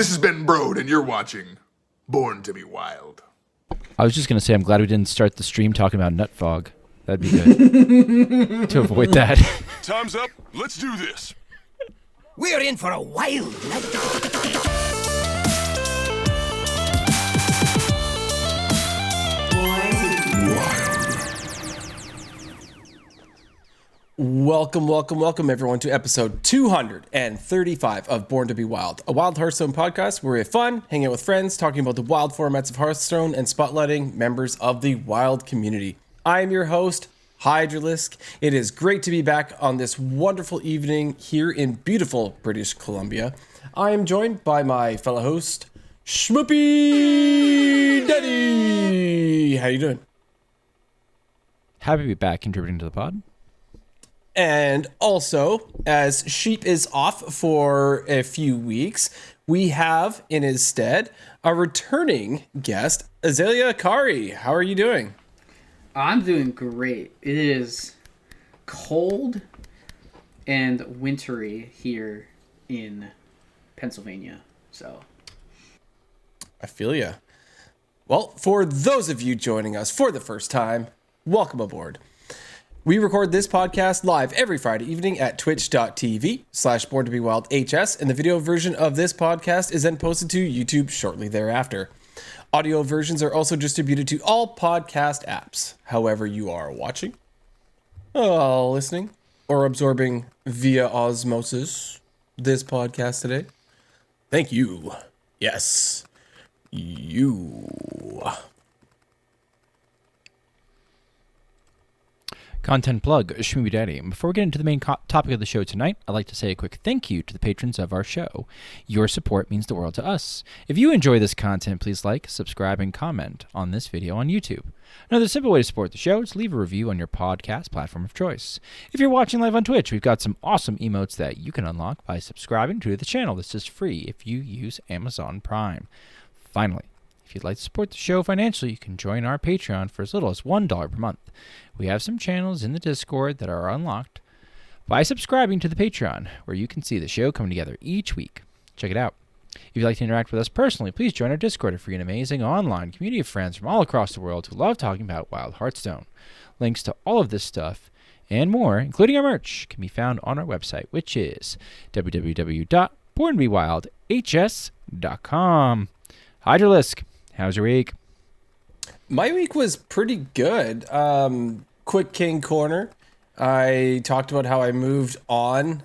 This has been Broad, and you're watching Born to be Wild. I was just going to say, I'm glad we didn't start the stream talking about nut fog. That'd be good to avoid that. Time's up. Let's do this. We're in for a wild night. Welcome, everyone, to episode 235 of Born to be Wild, a wild Hearthstone podcast where we have fun, hanging out with friends, talking about the wild formats of Hearthstone, and spotlighting members of the wild community. I am your host, Hydralisk. It is great to be back on this wonderful evening here in beautiful British Columbia. I am joined by my fellow host, Schmoopydady. How you doing? Happy to be back contributing to the pod. And also, as Sheep is off for a few weeks, we have in his stead a returning guest, AzaleaAkari. How are you doing? I'm doing great. It is cold and wintry here in Pennsylvania, so I feel ya. Well, for those of you joining us for the first time, welcome aboard. We record this podcast live every Friday evening at twitch.tv/borntobewildhs, and the video version of this podcast is then posted to YouTube shortly thereafter. Audio versions are also distributed to all podcast apps. However you are watching, listening, or absorbing via osmosis this podcast today, thank you. Yes, you. Content plug, Schmoopydady. Before we get into the main topic of the show tonight, I'd like to say a quick thank you to the patrons of our show. Your support means the world to us. If you enjoy this content, please like, subscribe, and comment on this video on YouTube. Another simple way to support the show is to leave a review on your podcast platform of choice. If you're watching live on Twitch, we've got some awesome emotes that you can unlock by subscribing to the channel. This is free if you use Amazon Prime. Finally, if you'd like to support the show financially, you can join our Patreon for as little as $1 per month. We have some channels in the Discord that are unlocked by subscribing to the Patreon, where you can see the show coming together each week. Check it out. If you'd like to interact with us personally, please join our Discord, a free and amazing online community of friends from all across the world who love talking about wild Hearthstone. Links to all of this stuff and more, including our merch, can be found on our website, which is www.borntobewildhs.com. Hydralisk, how's your week? My week was pretty good. Quick King Corner. I talked about how I moved on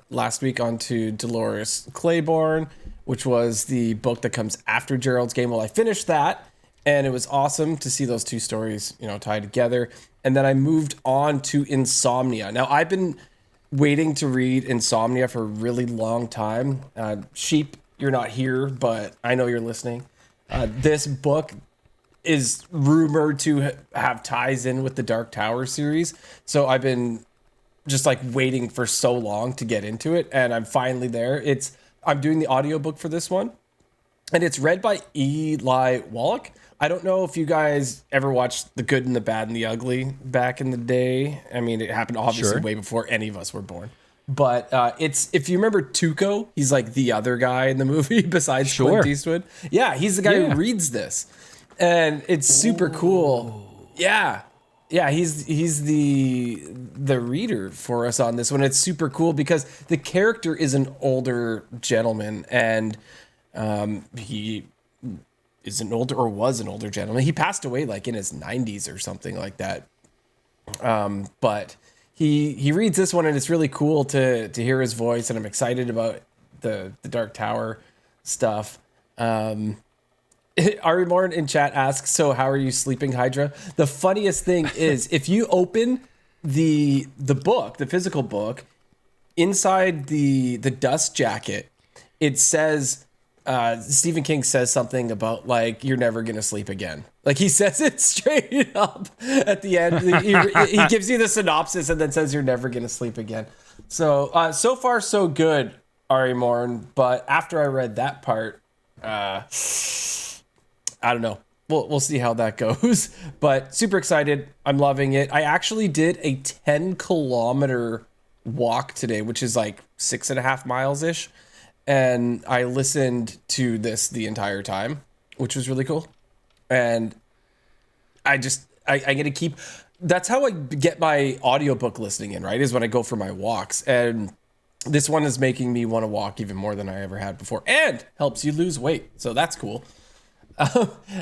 last week onto Dolores Claiborne, which was the book that comes after Gerald's Game. Well, I finished that, and it was awesome to see those two stories, tied together. And then I moved on to Insomnia. Now, I've been waiting to read Insomnia for a really long time. Sheep, you're not here, but I know you're listening. This book is rumored to have ties in with the Dark Tower series. So I've been just waiting for so long to get into it, and I'm finally there. I'm doing the audiobook for this one, and it's read by Eli Wallach. I don't know if you guys ever watched The Good and the Bad and the Ugly back in the day. I mean, it happened obviously way before any of us were born. But it's, if you remember Tuco, he's the other guy in the movie besides Clint Eastwood. Yeah, he's the guy who reads this. And it's super cool. Yeah. Yeah, he's the reader for us on this one. It's super cool because the character is an older gentleman, and he is an older, or was an older gentleman. He passed away in his 90s or something like that. But he reads this one, and it's really cool to hear his voice, and I'm excited about the Dark Tower stuff. Ari Morin in chat asks, so how are you sleeping, Hydra? The funniest thing is, if you open the book, the physical book, inside the dust jacket, it says, Stephen King says something about you're never going to sleep again. He says it straight up at the end. He gives you the synopsis and then says you're never going to sleep again. So, so far so good, Ari Morin. But after I read that part, I don't know. We'll see how that goes. But super excited. I'm loving it. I actually did a 10-kilometer walk today, which is 6.5 miles-ish. and I listened to this the entire time, which was really cool. And I get to keep, that's how I get my audiobook listening in, right? Is when I go for my walks. And this one is making me want to walk even more than I ever had before, and helps you lose weight. So that's cool.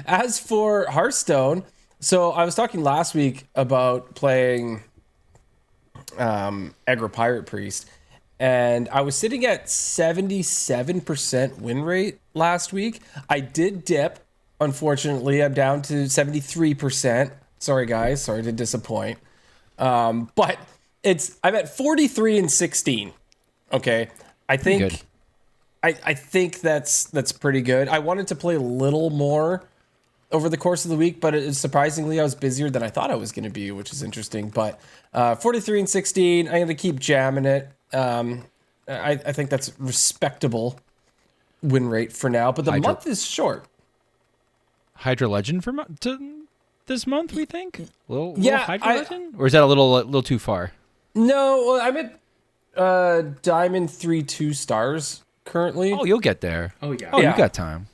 As for Hearthstone, so I was talking last week about playing Aggro Pirate Priest, and I was sitting at 77% win rate last week. I did dip. Unfortunately, I'm down to 73%. Sorry, guys. Sorry to disappoint. But I'm at 43-16. Okay. I think I think that's pretty good. I wanted to play a little more over the course of the week, but surprisingly, I was busier than I thought I was going to be, which is interesting. But 43-16, I'm going to keep jamming it. I think that's respectable win rate for now, but the month is short. Hydra Legend for this month, we think? Little Hydra Legend? Or is that a little too far? No, well, I'm at Diamond 3 stars currently. Oh, you'll get there. Oh, yeah. Oh, you got time.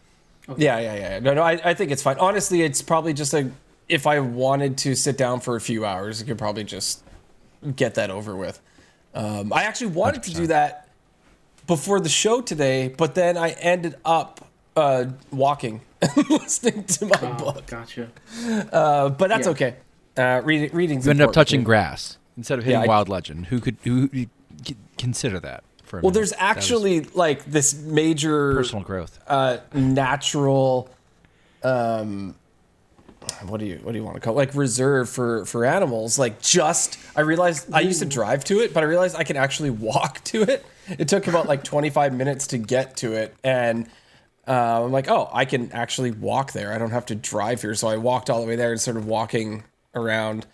Okay. Yeah. No, I think it's fine. Honestly, it's probably just if I wanted to sit down for a few hours, I could probably just get that over with. I actually wanted 100%. To do that before the show today, but then I ended up walking listening to my book. Gotcha. But that's okay. Reading's You ended up touching too. Grass instead of hitting Wild Legend. Who consider that for a minute? There's actually like this major personal growth, natural, what do you want to call it? Like reserve for animals. Like I realized I used to drive to it, but I realized I can actually walk to it. It took about like 25 minutes to get to it, and I'm like, oh, I can actually walk there. I don't have to drive here. So I walked all the way there and started walking around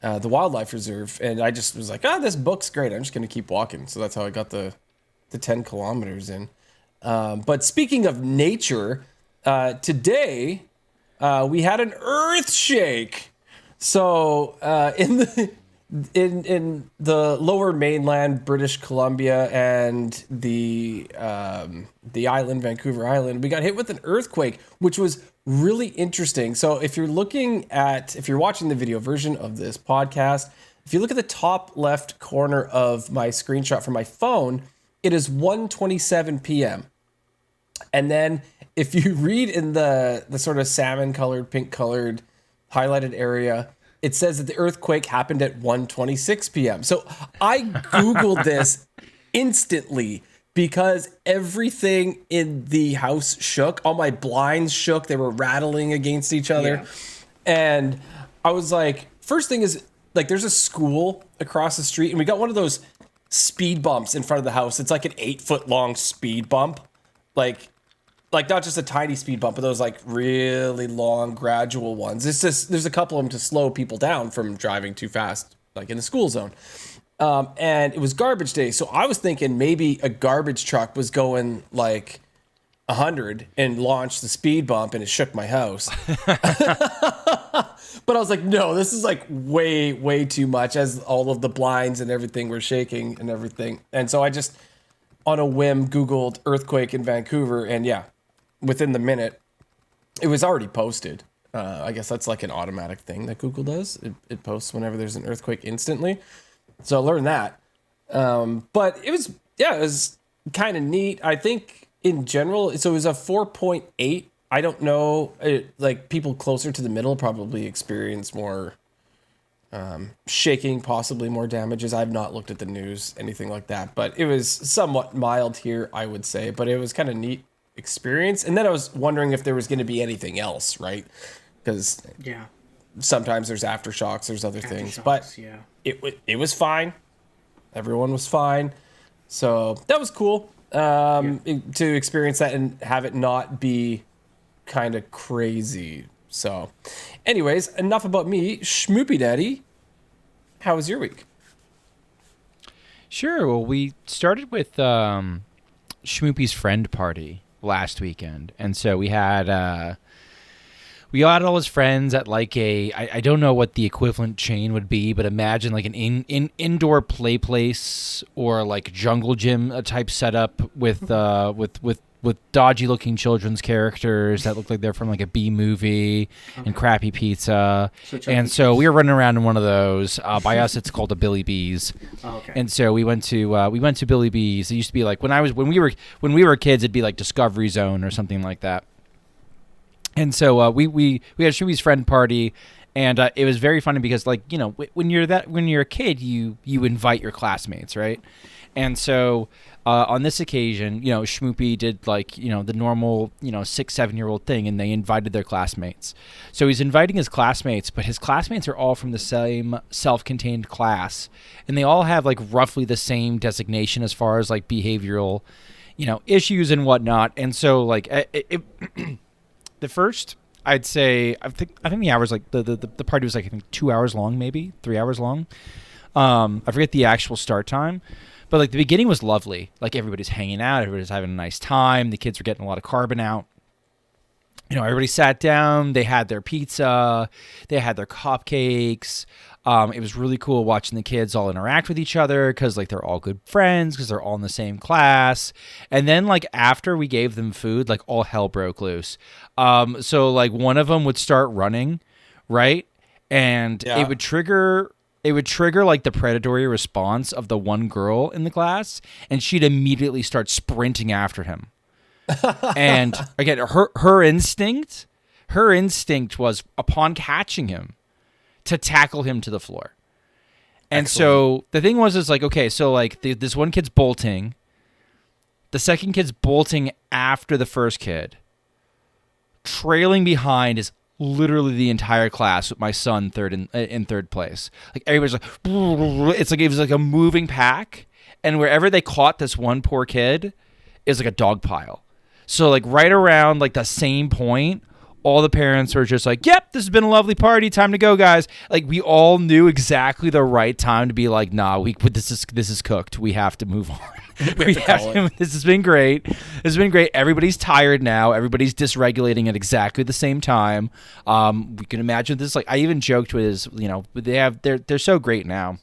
the wildlife reserve. And I just was like, this book's great. I'm just going to keep walking. So that's how I got the 10 kilometers in. But speaking of nature, today we had an earth shake. So in the lower mainland, British Columbia, and the island, Vancouver Island, we got hit with an earthquake, which was really interesting. So if you're watching the video version of this podcast, if you look at the top left corner of my screenshot from my phone, it is 1:27 p.m. And then if you read in the sort of salmon colored, pink colored highlighted area, it says that the earthquake happened at 1:26 p.m. So I Googled this instantly because everything in the house shook. All my blinds shook. They were rattling against each other. Yeah. And I was like, first thing is, like, there's a school across the street, and we got one of those speed bumps in front of the house. It's like an 8-foot long speed bump. Like not just a tiny speed bump, but those like really long gradual ones. It's just, there's a couple of them to slow people down from driving too fast, like in the school zone. And it was garbage day. So I was thinking maybe a garbage truck was going like 100 and launched the speed bump and it shook my house. But I was like, no, this is like way, way too much, as all of the blinds and everything were shaking and everything. And so I just, on a whim, Googled earthquake in Vancouver, and yeah, within the minute, it was already posted. I guess that's like an automatic thing that Google does. It posts whenever there's an earthquake instantly. So I learned that. But it was kind of neat. I think in general, so it was a 4.8. I don't know, like people closer to the middle probably experience more shaking, possibly more damages. I've not looked at the news, anything like that, but it was somewhat mild here, I would say, but it was kind of neat experience. And then I was wondering if there was going to be anything else, right? Because sometimes there's aftershocks, there's other things, but it was fine. Everyone was fine. So that was cool to experience that and have it not be kind of crazy. So anyways, enough about me. Schmoopydady, how was your week? Sure. Well, we started with Schmoopy's friend party last weekend, and so we had we all had all his friends at like I don't know what the equivalent chain would be, but imagine like an indoor play place or like jungle gym type setup with dodgy looking children's characters that look like they're from like a B movie and crappy pizza. So we were running around in one of those. By us, it's called a Billy B's. Oh, okay. And so we went to Billy B's. It used to be like when we were kids, it'd be like Discovery Zone or something like that. And so we had Shmupi's friend party. And it was very funny because, like, you know, when you're a kid, you invite your classmates, right? And so on this occasion, you know, Schmoopy did like, you know, the normal, you know, 6-7-year-old thing, and they invited their classmates. So he's inviting his classmates, but his classmates are all from the same self-contained class, and they all have like roughly the same designation as far as like behavioral, you know, issues and whatnot. And so like the first, I'd say, I think the hours, like the party was like, I think 2 hours long, maybe 3 hours long. I forget the actual start time, but like the beginning was lovely. Like everybody's hanging out, everybody's having a nice time. The kids were getting a lot of carbon out. You know, everybody sat down, they had their pizza, they had their cupcakes. It was really cool watching the kids all interact with each other because like they're all good friends because they're all in the same class. And then like after we gave them food, like all hell broke loose. So like one of them would start running, right? And it would trigger like the predatory response of the one girl in the class, and she'd immediately start sprinting after him. And again, her instinct was upon catching him to tackle him to the floor. And so the thing is like, okay, so like this one kid's bolting, the second kid's bolting after the first kid. Trailing behind is literally the entire class with my son in third place. Like everybody's like, it was like a moving pack, and wherever they caught this one poor kid is like a dog pile. So like right around like the same point, all the parents were just like, yep, this has been a lovely party. Time to go, guys. Like we all knew exactly the right time to be like, nah, this is cooked. We have to move on. This has been great. Everybody's tired now. Everybody's dysregulating at exactly the same time. We can imagine this. Like I even joked with his, you know, they're so great now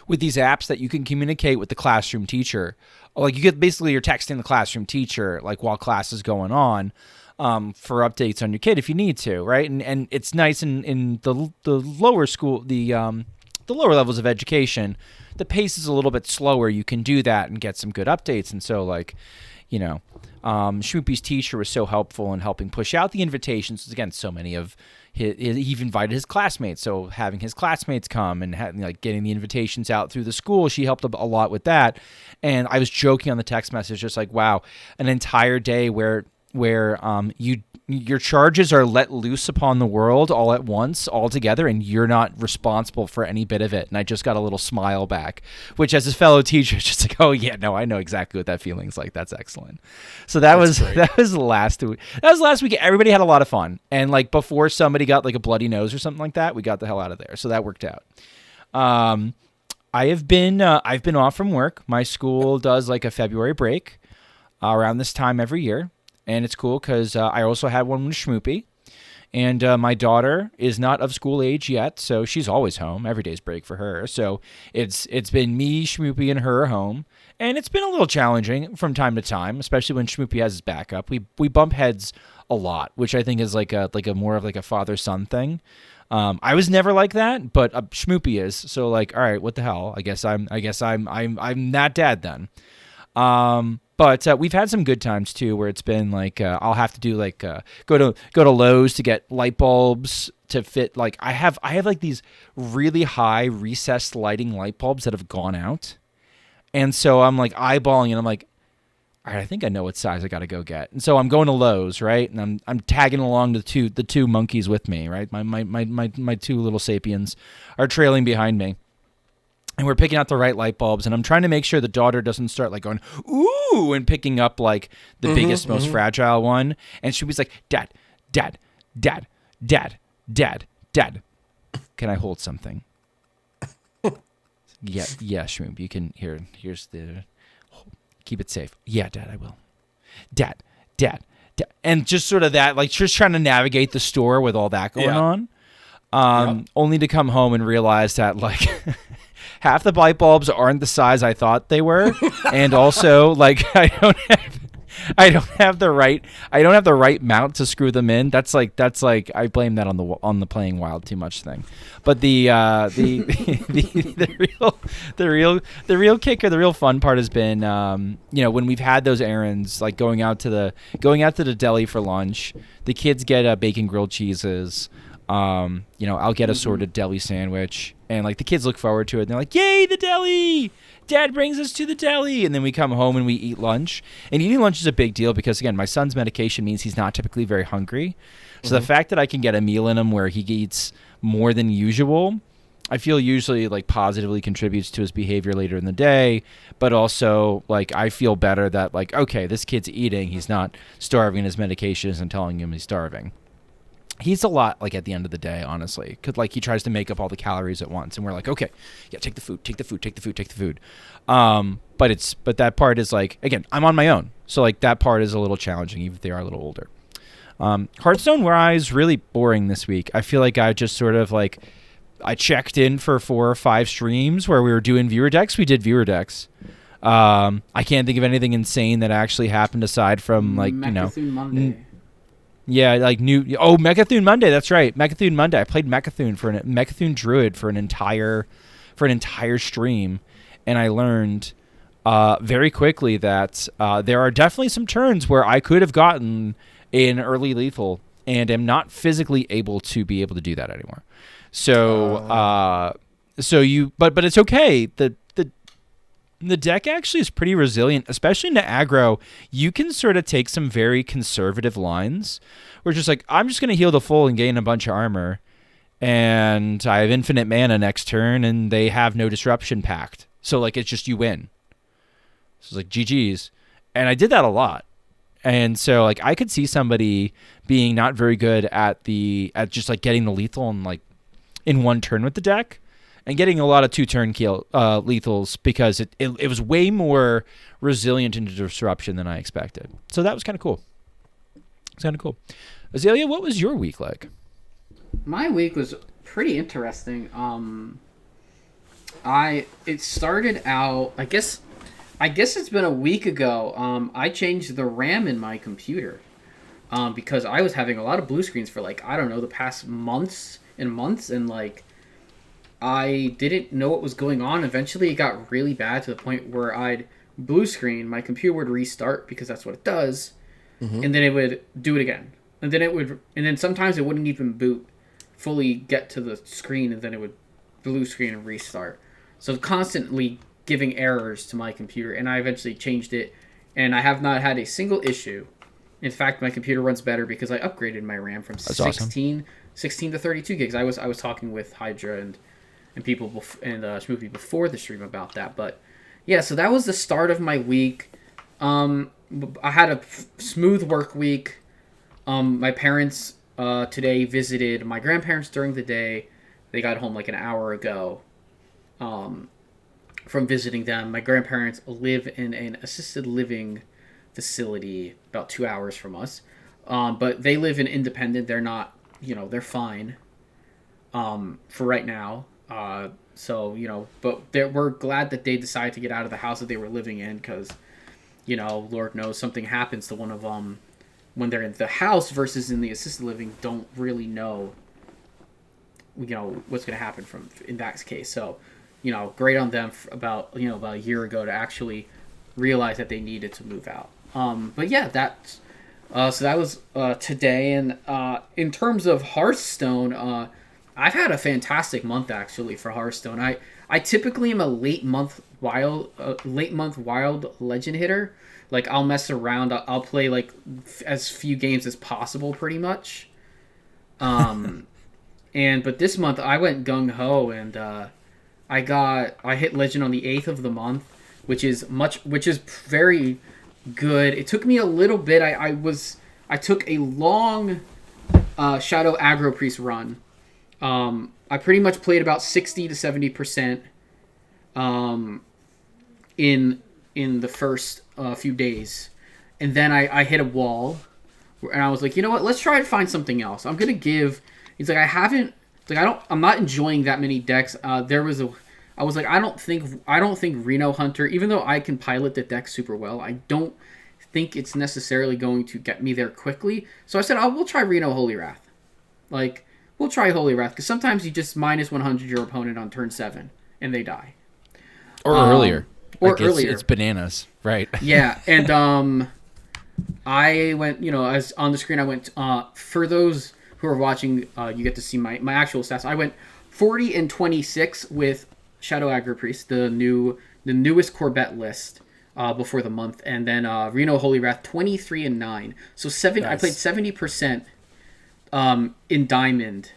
with these apps that you can communicate with the classroom teacher. Like you're texting the classroom teacher like while class is going on. For updates on your kid if you need to, right? And it's nice in the lower school, the lower levels of education, the pace is a little bit slower. You can do that and get some good updates. And so like, you know, Schmoopy's teacher was so helpful in helping push out the invitations. Again, so many of he invited his classmates. So having his classmates come and like getting the invitations out through the school, she helped a lot with that. And I was joking on the text message, just like, wow, an entire day where your charges are let loose upon the world all at once, all together, and you're not responsible for any bit of it. And I just got a little smile back, which as his fellow teacher is just like, oh yeah, no, I know exactly what that feeling's like. That's excellent. So that was last week. That was last week. Everybody had a lot of fun, and like before somebody got like a bloody nose or something like that, we got the hell out of there. So that worked out. I've been off from work. My school does like a February break around this time every year. And it's cool because I also had one with Schmoopy. And my daughter is not of school age yet, so she's always home. Every day's break for her. So it's been me, Schmoopy, and her home. And it's been a little challenging from time to time, especially when Schmoopy has his backup. We bump heads a lot, which I think is like a more of like a father-son thing. I was never like that, but Schmoopy is. So like, all right, what the hell? I guess I'm that dad then. But we've had some good times too, where it's been like I'll have to do like go to Lowe's to get light bulbs to fit. Like I have like these really high recessed lighting light bulbs that have gone out, and so I'm like eyeballing and I'm like, all right, I think I know what size I got to go get. And so I'm going to Lowe's, right, and I'm tagging along the two monkeys with me, right. My two little sapiens are trailing behind me. And we're picking out the right light bulbs, and I'm trying to make sure the daughter doesn't start like going, ooh, and picking up like the biggest, most fragile one. And she was like, Dad, can I hold something? Yeah, Shmoop, you can, here's the, keep it safe. Yeah, Dad, I will. Dad, and just sort of that, like just trying to navigate the store with all that going on, only to come home and realize that like half the light bulbs aren't the size I thought they were, and also like I don't have the right mount to screw them in. That's like I blame that on the playing wild too much thing. But the real kicker, the real fun part has been when we've had those errands, like going out to the deli for lunch. The kids get bacon grilled cheeses. I'll get a sorted deli sandwich, and like the kids look forward to it. And they're like, "Yay, the deli! Dad brings us to the deli." And then we come home and we eat lunch. And eating lunch is a big deal because, again, my son's medication means he's not typically very hungry. So the fact that I can get a meal in him where he eats more than usual, I feel usually like positively contributes to his behavior later in the day. But also, like, I feel better that, like, okay, this kid's eating. He's not starving. His medication isn't telling him he's starving. He's a lot, like, at the end of the day, honestly. Because, like, he tries to make up all the calories at once. And we're like, okay, yeah, take the food. But that part is, like, again, I'm on my own. So, like, that part is a little challenging, even if they are a little older. Hearthstone is really boring this week. I feel like I just sort of, like, I checked in for 4 or 5 streams where we were doing viewer decks. We did viewer decks. I can't think of anything insane that actually happened aside from, like, Mechathune Monday. Yeah, like Mechathune Monday. That's right, Mechathune Monday. I played Mechathune Druid for an entire stream, and I learned very quickly that there are definitely some turns where I could have gotten an early lethal, and am not physically able to do that anymore. So, but it's okay. The deck actually is pretty resilient, especially into aggro. You can sort of take some very conservative lines where it's just like, I'm just going to heal the full and gain a bunch of armor, and I have infinite mana next turn, and they have no disruption pact. So, like, it's just you win. So it's like, GG's. And I did that a lot. And so, like, I could see somebody being not very good at just, like, getting the lethal and, like, in one turn with the deck, and getting a lot of 2-turn kill lethals because it was way more resilient into disruption than I expected. So that was kind of cool. It's kind of cool. Azalea, what was your week like? My week was pretty interesting. It started out, I guess it's been a week ago. I changed the RAM in my computer because I was having a lot of blue screens for, like, I don't know, the past months, and like, I didn't know what was going on. Eventually, it got really bad to the point where I'd blue screen, my computer would restart because that's what it does, and then it would do it again, and then sometimes it wouldn't even fully get to the screen, and then it would blue screen and restart. So constantly giving errors to my computer, and I eventually changed it, and I have not had a single issue. In fact, my computer runs better because I upgraded my RAM from 16 to 32 gigs. I was talking with Hydra and people and Schmoopy before the stream about that. But yeah, so that was the start of my week. I had a smooth work week. My parents today visited my grandparents during the day. They got home like an hour ago from visiting them. My grandparents live in an assisted living facility about 2 hours from us. But they live in independent. They're not, they're fine for right now. But we're glad that they decided to get out of the house that they were living in because, Lord knows something happens to one of them when they're in the house versus in the assisted living, don't really know, what's going to happen in that case. So, great on them about a year ago to actually realize that they needed to move out. But yeah, so that was today. And in terms of Hearthstone, I've had a fantastic month actually for Hearthstone. I typically am a late month wild legend hitter. Like, I'll mess around. I'll play like as few games as possible, pretty much. But this month I went gung ho, and I hit legend on the 8th of the month, which is very good. It took me a little bit. I took a long Shadow Aggro Priest run. I pretty much played about 60 to 70% in the first few days, and then I hit a wall And I was like, you know what? Let's try to find something else. I'm gonna give. He's like, I'm not enjoying that many decks. I was like, I don't think Reno Hunter, even though I can pilot the deck super well, I don't think it's necessarily going to get me there quickly. So I said, we'll try Reno Holy Wrath. Like, we'll try Holy Wrath, because sometimes you just minus 100 your opponent on turn 7, and they die. Or earlier. Or like earlier. It's bananas, right? Yeah, and I went, as on the screen, I went, for those who are watching, you get to see my actual stats. I went 40 and 26 with Shadow Aggro Priest, the newest Corvette list before the month, and then Reno Holy Wrath 23 and 9. So nice. I played 70% in Diamond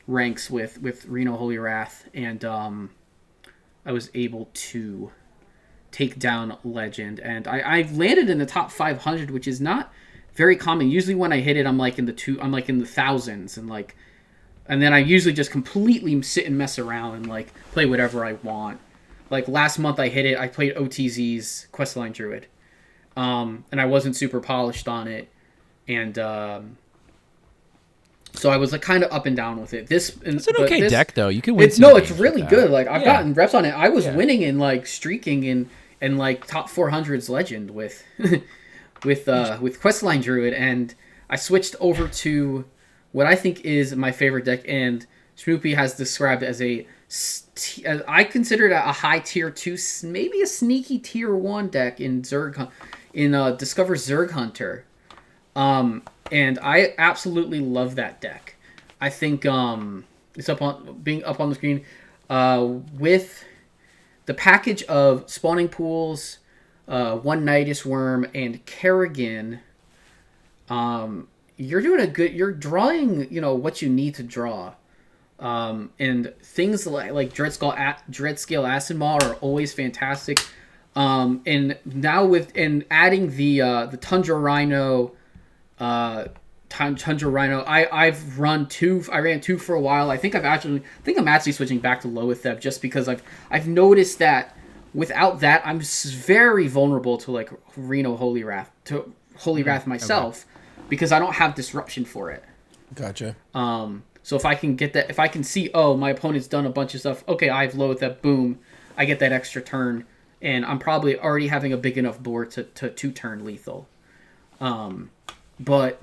ranks with Reno Holy Wrath, and I was able to take down Legend, and I landed in the top 500, which is not very common. Usually when I hit it, I'm like in the thousands, and then I usually just completely sit and mess around and like play whatever I want. Like last month I hit it, I played OTZ's Questline Druid, and I wasn't super polished on it, and so I was like kind of up and down with it. It's an okay deck though. You can win. It's really good. Like I've gotten reps on it. I was winning and like streaking in like top 400s Legend with Questline Druid, and I switched over to what I think is my favorite deck, and Schmoopy has described as I consider it a high tier 2, maybe a sneaky tier 1 deck in Discover Zerg Hunter. And I absolutely love that deck. I think it's up on the screen with the package of Spawning Pools, One Nidus Worm, and Kerrigan. You're drawing, what you need to draw. And things like Dreadscale Acid Maw are always fantastic. And now adding the Tundra Rhino, Tundra Rhino, I ran two for a while. I think I'm actually switching back to Loetheb just because I've noticed that without that I'm very vulnerable to like Reno Holy Wrath myself. Okay. Because I don't have disruption for it. Gotcha. So if I can see, my opponent's done a bunch of stuff. Okay, I've lowered that. Boom, I get that extra turn, and I'm probably already having a big enough board to 2-turn lethal. But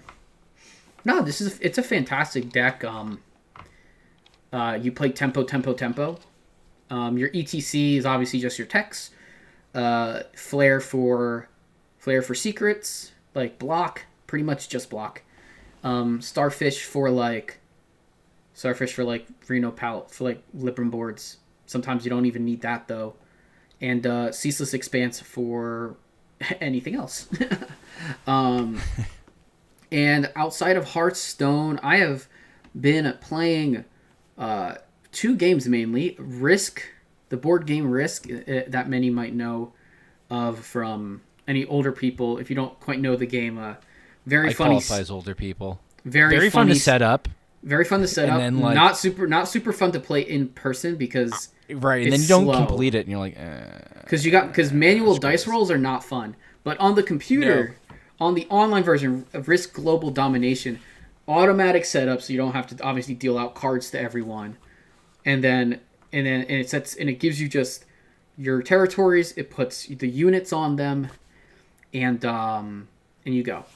no, it's a fantastic deck. You play tempo. Your ETC is obviously just your text. Flare for secrets, like block. Pretty much just block. Starfish for Reno Palette for like Libram boards. Sometimes you don't even need that though. And Ceaseless Expanse for anything else. And outside of Hearthstone, I have been playing 2 games mainly. Risk, the board game Risk, that many might know of from any older people. If you don't quite know the game, very funny. Qualifies older people. Very fun to set up. Very fun to set up. Then, not super fun to play in person because right, and then you don't complete it, and you're like, because manual dice rolls are not fun. But on the computer, on the online version of Risk Global Domination, automatic setup, so you don't have to obviously deal out cards to everyone, and it gives you just your territories. It puts the units on them, and you go.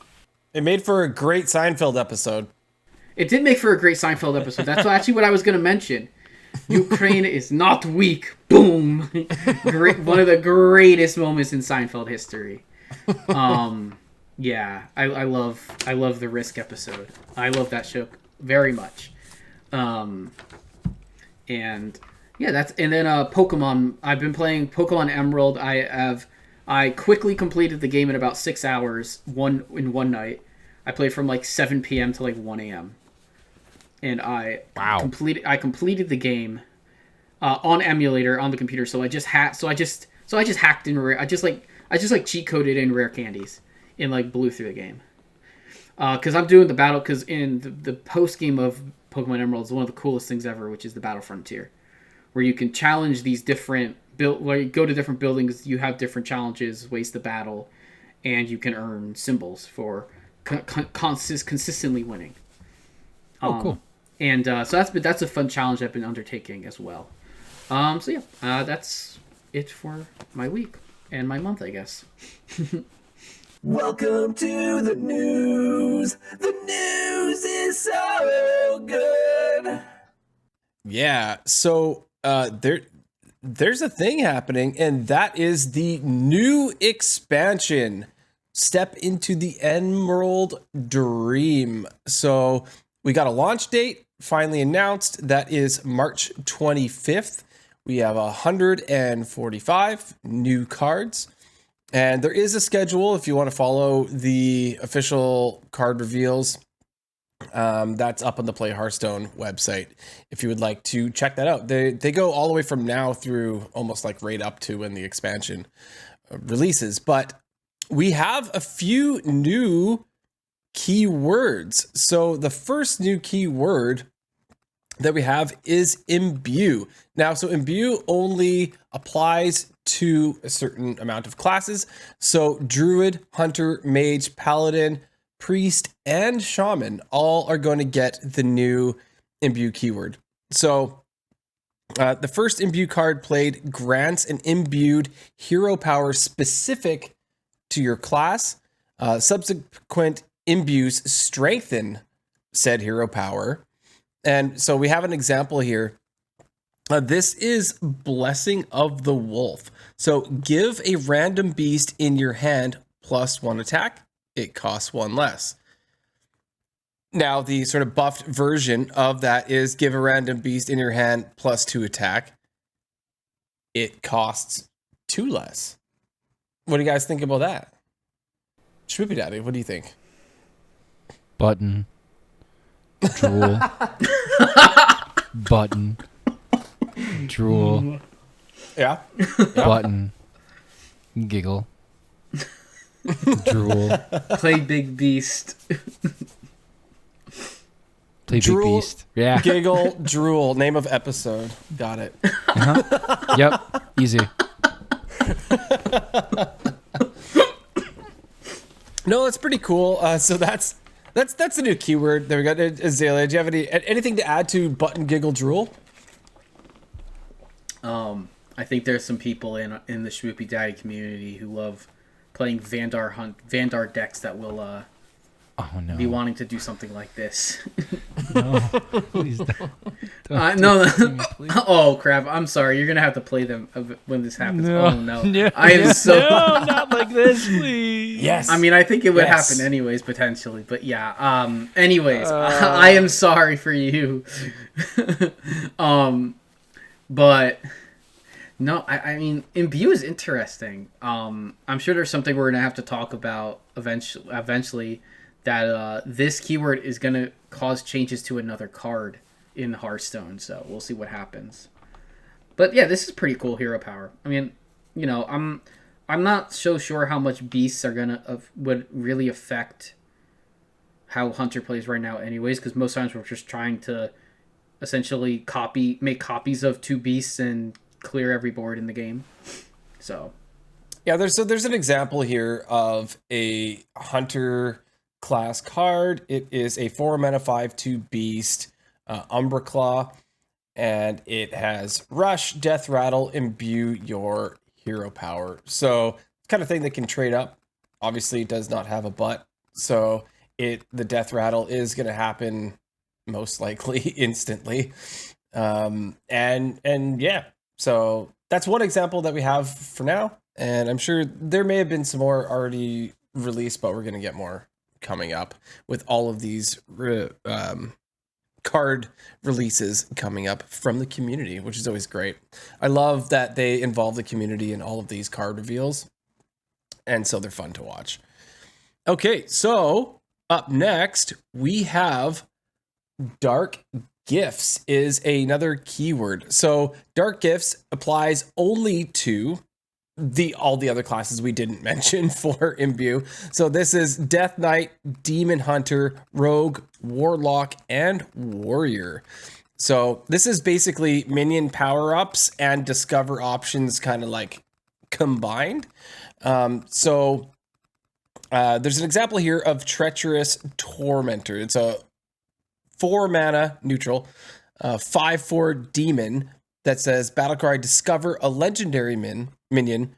It made for a great Seinfeld episode. It did make for a great Seinfeld episode. That's actually what I was going to mention. Ukraine is not weak. Boom. One of the greatest moments in Seinfeld history. Yeah, I love the Risk episode. I love that show very much. And yeah, and then Pokemon. I've been playing Pokemon Emerald. I quickly completed the game in about 6 hours, in one night. I played from like 7 p.m. to like 1 a.m. And I completed the game on emulator on the computer. So I just hacked in I just cheat coded in rare candies and like blew through the game. Because I'm doing the battle. Because in the post game of Pokemon Emerald is one of the coolest things ever, which is the Battle Frontier, where you can challenge these different where you go to different buildings, you have different challenges, ways to battle, and you can earn symbols for consistently winning. Oh, cool. And so that's a fun challenge I've been undertaking as well. So yeah, that's it for my week and my month, I guess. Welcome to the news. The news is so good. Yeah, so there's a thing happening, and that is the new expansion, Step into the Emerald Dream. So we got a launch date finally announced. That is March 25th. We have 145 new cards. And there is a schedule if you want to follow the official card reveals. That's up on the Play Hearthstone website if you would like to check that out. They go all the way from now through almost like right up to when the expansion releases. But we have a few new keywords. So the first new keyword that we have is imbue. Now, so imbue only applies to a certain amount of classes. So druid, hunter, mage, paladin, priest, and shaman all are going to get the new imbue keyword. So the first imbue card played grants an imbued hero power specific to your class. Subsequent imbues strengthen said hero power. And so we have an example here. This is Blessing of the Wolf. So give a random beast in your hand +1 attack. It costs 1 less. Now, the sort of buffed version of that is give a random beast in your hand +2 attack. It costs 2 less. What do you guys think about that? Schmoopydady, what do you think? Button. Drool. Button. Drool. Yeah? Button. Giggle. Drool. Play Big Beast. Play Big Drool, Beast. Yeah. Giggle, drool. Name of episode. Got it. Yep. Easy. No, that's pretty cool. So that's the new keyword. There we go. Azalea, do you have anything to add to button, giggle, drool? I think there's some people in the Schmoopydady community who love playing Vandar decks that will be wanting to do something like this. No, please don't. No. Oh crap! I'm sorry. You're gonna have to play them when this happens. No. Oh no! I am so. No, not like this, please. Yes. I mean, I think it would Yes. happen anyways, potentially. But yeah. Anyways, I am sorry for you. But no, I mean, imbue is interesting. I'm sure there's something we're gonna have to talk about eventually. That this keyword is gonna cause changes to another card in Hearthstone, so we'll see what happens. But yeah, this is pretty cool hero power. I mean, you know, I'm not so sure how much beasts are would really affect how Hunter plays right now, anyways, because most times we're just trying to essentially make copies of 2 beasts and clear every board in the game. So Yeah, there's an example here of a hunter class card. It is a 4 mana 5/2 beast, Umbra Claw, and it has rush, death rattle, imbue your hero power. So kind of thing that can trade up. Obviously, it does not have a butt, so the death rattle is going to happen most likely instantly. And yeah, so that's one example that we have for now. And I'm sure there may have been some more already released, but we're going to get more coming up with all of these card releases coming up from the community, which is always great. I love that they involve the community in all of these card reveals, and so they're fun to watch. Okay, so up next we have Dark Gifts is another keyword. So Dark Gifts applies only to all the other classes we didn't mention for imbue. So this is Death Knight, Demon Hunter, Rogue, Warlock, and Warrior. So this is basically minion power-ups and discover options kind of like combined. So There's an example here of Treacherous Tormentor. It's a 4 mana neutral, 5/4 demon that says battle cry, discover a legendary minion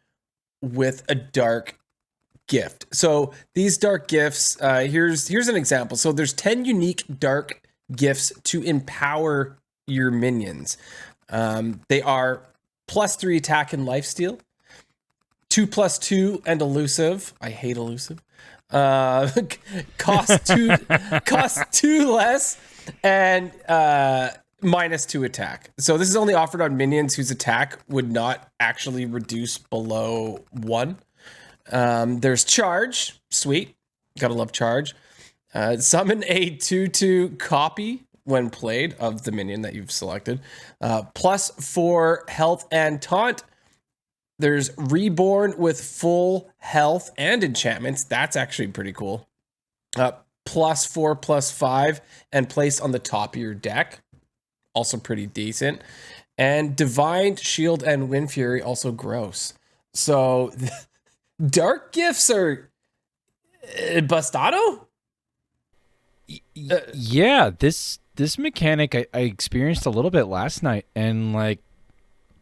with a dark gift. So these dark gifts, here's an example. So there's 10 unique dark gifts to empower your minions. They are +3 attack and lifesteal, 2+2 and elusive. I hate elusive. Cost two less and -2 attack. So this is only offered on minions whose attack would not actually reduce below 1. There's charge, sweet, gotta love charge. Summon a 2/2 copy when played of the minion that you've selected. +4 health and taunt. There's reborn with full health and enchantments. That's actually pretty cool. +4/+5 and place on the top of your deck. Also pretty decent. And divine shield and wind fury, also gross. So dark gifts are bastado. Yeah, this mechanic I experienced a little bit last night, and like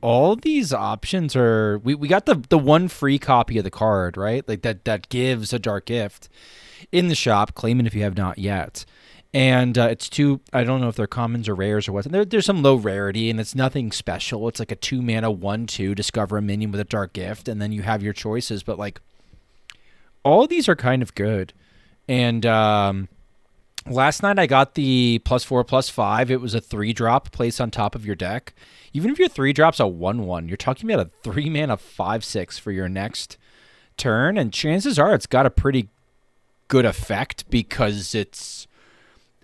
all these options are we got the one free copy of the card, right? Like that gives a dark gift in the shop. Claim it if you have not yet. And it's 2, I don't know if they're commons or rares or what. There's some low rarity, and it's nothing special. It's like a 2 mana 1/2, discover a minion with a dark gift, and then you have your choices. But like all these are kind of good. And last night I got the +4/+5. It was a 3-drop placed on top of your deck. Even if your 3-drop's a 1/1, you're talking about a 3 mana 5/6 for your next turn, and chances are it's got a pretty good effect because it's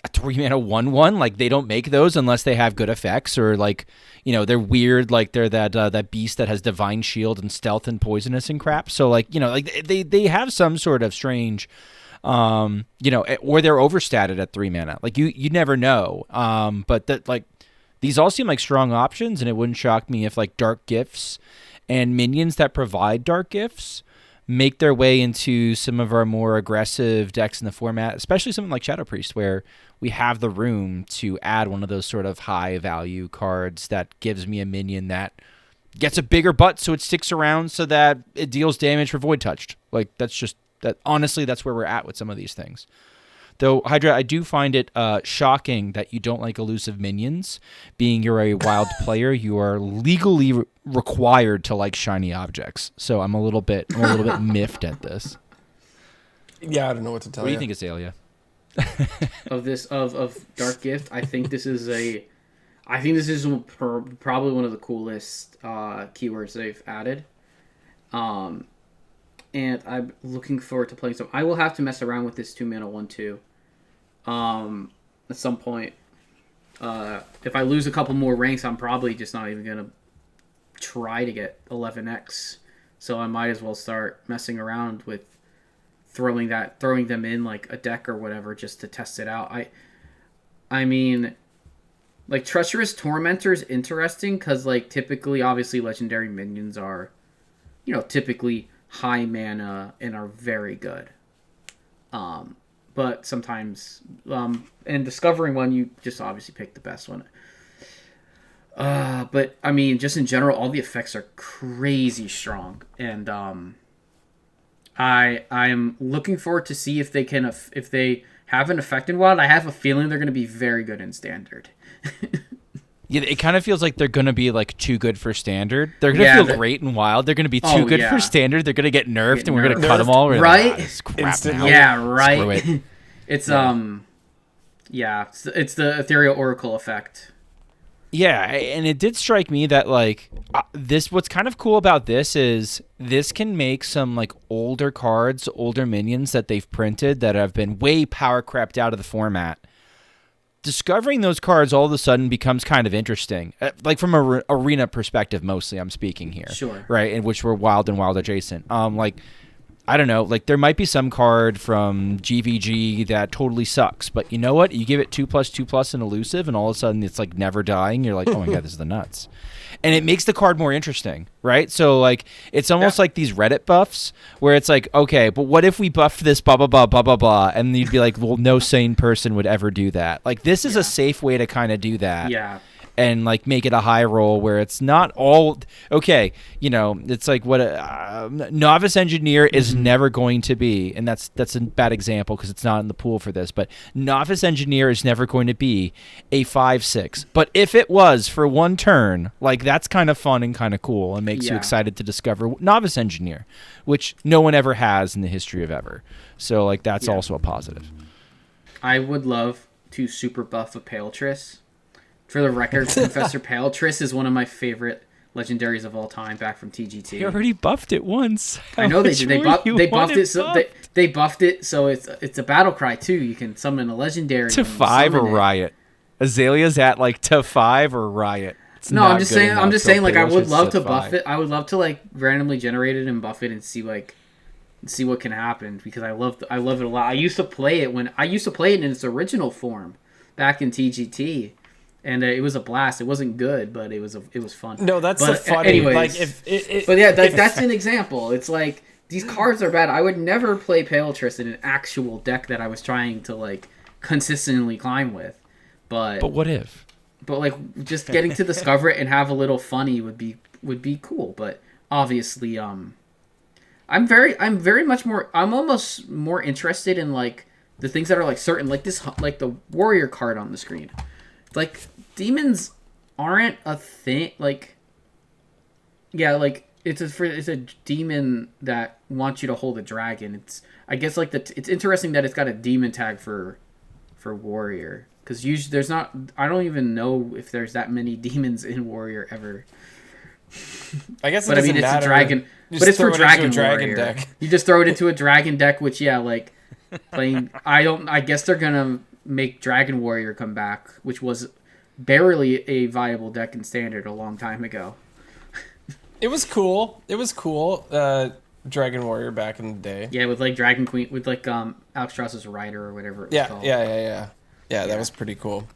a 3 mana 1/1. Like they don't make those unless they have good effects, or like, you know, they're weird, like they're that beast that has divine shield and stealth and poisonous and crap. So like, you know, like they have some sort of strange you know, or they're overstated at 3 mana. Like you never know. But that, like, these all seem like strong options, and it wouldn't shock me if like dark gifts and minions that provide dark gifts make their way into some of our more aggressive decks in the format, especially something like Shadow Priest, where we have the room to add one of those sort of high value cards that gives me a minion that gets a bigger butt so it sticks around so that it deals damage for void touched. Like that's just that. Honestly, that's where we're at with some of these things. Though, Hydra, I do find it shocking that you don't like elusive minions. Being you're a wild player, you are legally required to like shiny objects. So I'm a little bit miffed at this. Yeah, I don't know what to tell you. What do you think, Azalea? of Dark Gift, I think this is probably one of the coolest keywords they've added. And I'm looking forward to playing some. I will have to mess around with this 2 mana 1/2 at some point. If I lose a couple more ranks, I'm probably just not even gonna try to get 11x. So I might as well start messing around with throwing them in like a deck or whatever just to test it out. I mean, like Treacherous Tormentor is interesting because like typically, obviously, legendary minions are, you know, typically high mana and are very good. But sometimes, and discovering one, you just obviously pick the best one. But I mean, just in general, all the effects are crazy strong, and I'm looking forward to see if they can if they have an effect in Wild. I have a feeling they're going to be very good in Standard. Yeah, it kind of feels like they're going to be like too good for Standard. They're going to feel great in Wild. They're going to be too good for Standard. They're going to get nerfed, and we're going to cut them all. Right? Like, it's crap now. Yeah, right. Screw it. It's it's the Ethereal Oracle effect. Yeah, and it did strike me that like this. What's kind of cool about this is this can make some like older cards, older minions that they've printed that have been way power crept out of the format. Discovering those cards all of a sudden becomes kind of interesting, like from a arena perspective. Mostly, I'm speaking here, Sure, right, in which we're Wild and Wild adjacent. Like I don't know, like there might be some card from GVG that totally sucks, but you know what? You give it 2+2+ and elusive, and all of a sudden it's like never dying. You're like, oh my god, this is the nuts, and it makes the card more interesting, right? So like it's almost like these Reddit buffs where it's like, okay, but what if we buffed this blah blah blah blah blah blah, and you'd be like, well, no sane person would ever do that. Like this is a safe way to kind of do that. Yeah. And like make it a high roll where it's not all okay. You know, it's like what a novice engineer is never going to be, and that's a bad example because it's not in the pool for this. But novice engineer is never going to be a 5/6. But if it was for one turn, like that's kind of fun and kind of cool, and makes you excited to discover novice engineer, which no one ever has in the history of ever. So like that's also a positive. I would love to super buff a Paletriss. For the record, Professor Paletriss is one of my favorite legendaries of all time, back from TGT. They already buffed it once. I know they did. They buffed it. So they buffed it. So it's a battle cry too. You can summon a legendary to 5 or riot. Azalea's at like to 5 or riot. I'm just saying. Like I would love to buff it. I would love to like randomly generate it and buff it and see what can happen, because I love it a lot. I used to play it in its original form back in TGT. And it was a blast. It wasn't good, but it was fun. No, that's the funny. Anyways, like that's an example. It's like these cards are bad. I would never play Paletriss in an actual deck that I was trying to like consistently climb with. But what if? But like just getting to discover it and have a little funny would be cool. But obviously, I'm almost more interested in like the things that are like certain, like the warrior card on the screen. Like demons aren't a thing. Like, yeah, like it's a demon that wants you to hold a dragon. I guess like it's interesting that it's got a demon tag for warrior, because usually there's not. I don't even know if there's that many demons in warrior ever. I guess, but I mean it's matter. a dragon, but it's for dragon deck. You just throw it into a dragon deck, which like playing. I guess they're gonna make Dragon Warrior come back, which was barely a viable deck in Standard a long time ago. It was cool. Dragon Warrior back in the day. Yeah, with like Dragon Queen, with like Alex Strauss's Rider or whatever it was called. Yeah, that was pretty cool.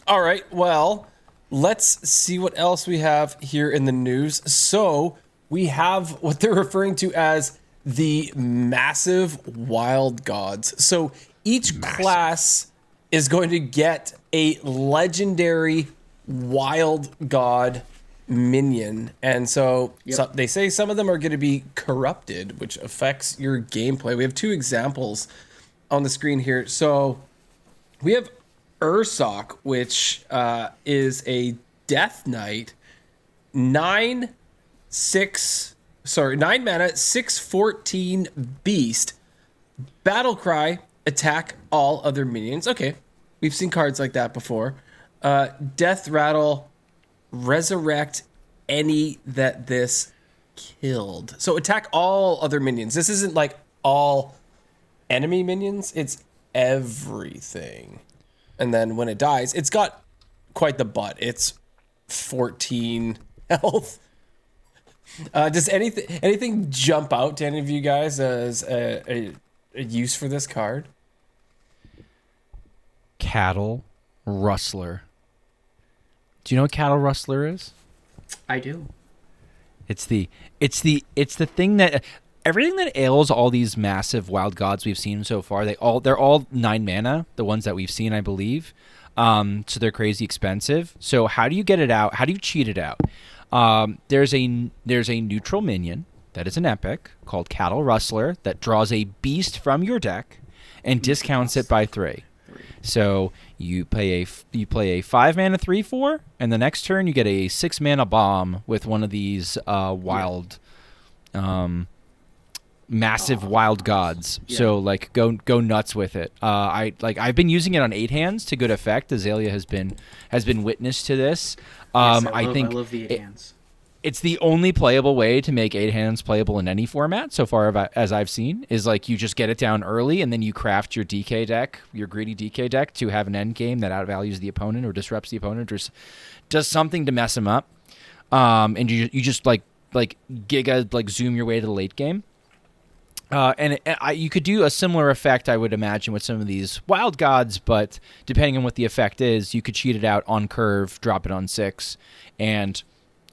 All right, well, let's see what else we have here in the news. So we have what they're referring to as the massive wild gods. So each class is going to get a legendary wild god minion. And so they say some of them are going to be corrupted, which affects your gameplay. We have 2 examples on the screen here. So we have Ursoc, which is a Death Knight, 9 mana, 6/14 beast. Battle cry, attack all other minions. Okay, we've seen cards like that before. Death rattle, resurrect any that this killed. So attack all other minions. This isn't like all enemy minions, it's everything. And then when it dies, it's got quite the butt. It's 14 health. Does anything jump out to any of you guys as a use for this card? Cattle Rustler. Do you know what Cattle Rustler is? I do. It's the thing that everything that ails all these massive wild gods we've seen so far. They're all 9 mana, the ones that we've seen, I believe. So they're crazy expensive. So how do you get it out? How do you cheat it out? There's a neutral minion that is an epic called Cattle Rustler that draws a beast from your deck and discounts it by 3. So you play a 5 mana 3/4, and the next turn you get a 6 mana bomb with one of these wild, massive wild gods. Yeah. So like go nuts with it. I've been using it on 8 hands to good effect. Azalea has been witness to this. I love the 8 hands. It's the only playable way to make 8 hands playable in any format so far as I've seen, is like you just get it down early and then you craft your DK deck, your greedy DK deck, to have an end game that outvalues the opponent or disrupts the opponent or does something to mess him up. And you just like giga, like zoom your way to the late game. You could do a similar effect, I would imagine, with some of these wild gods, but depending on what the effect is, you could cheat it out on curve, drop it on 6, and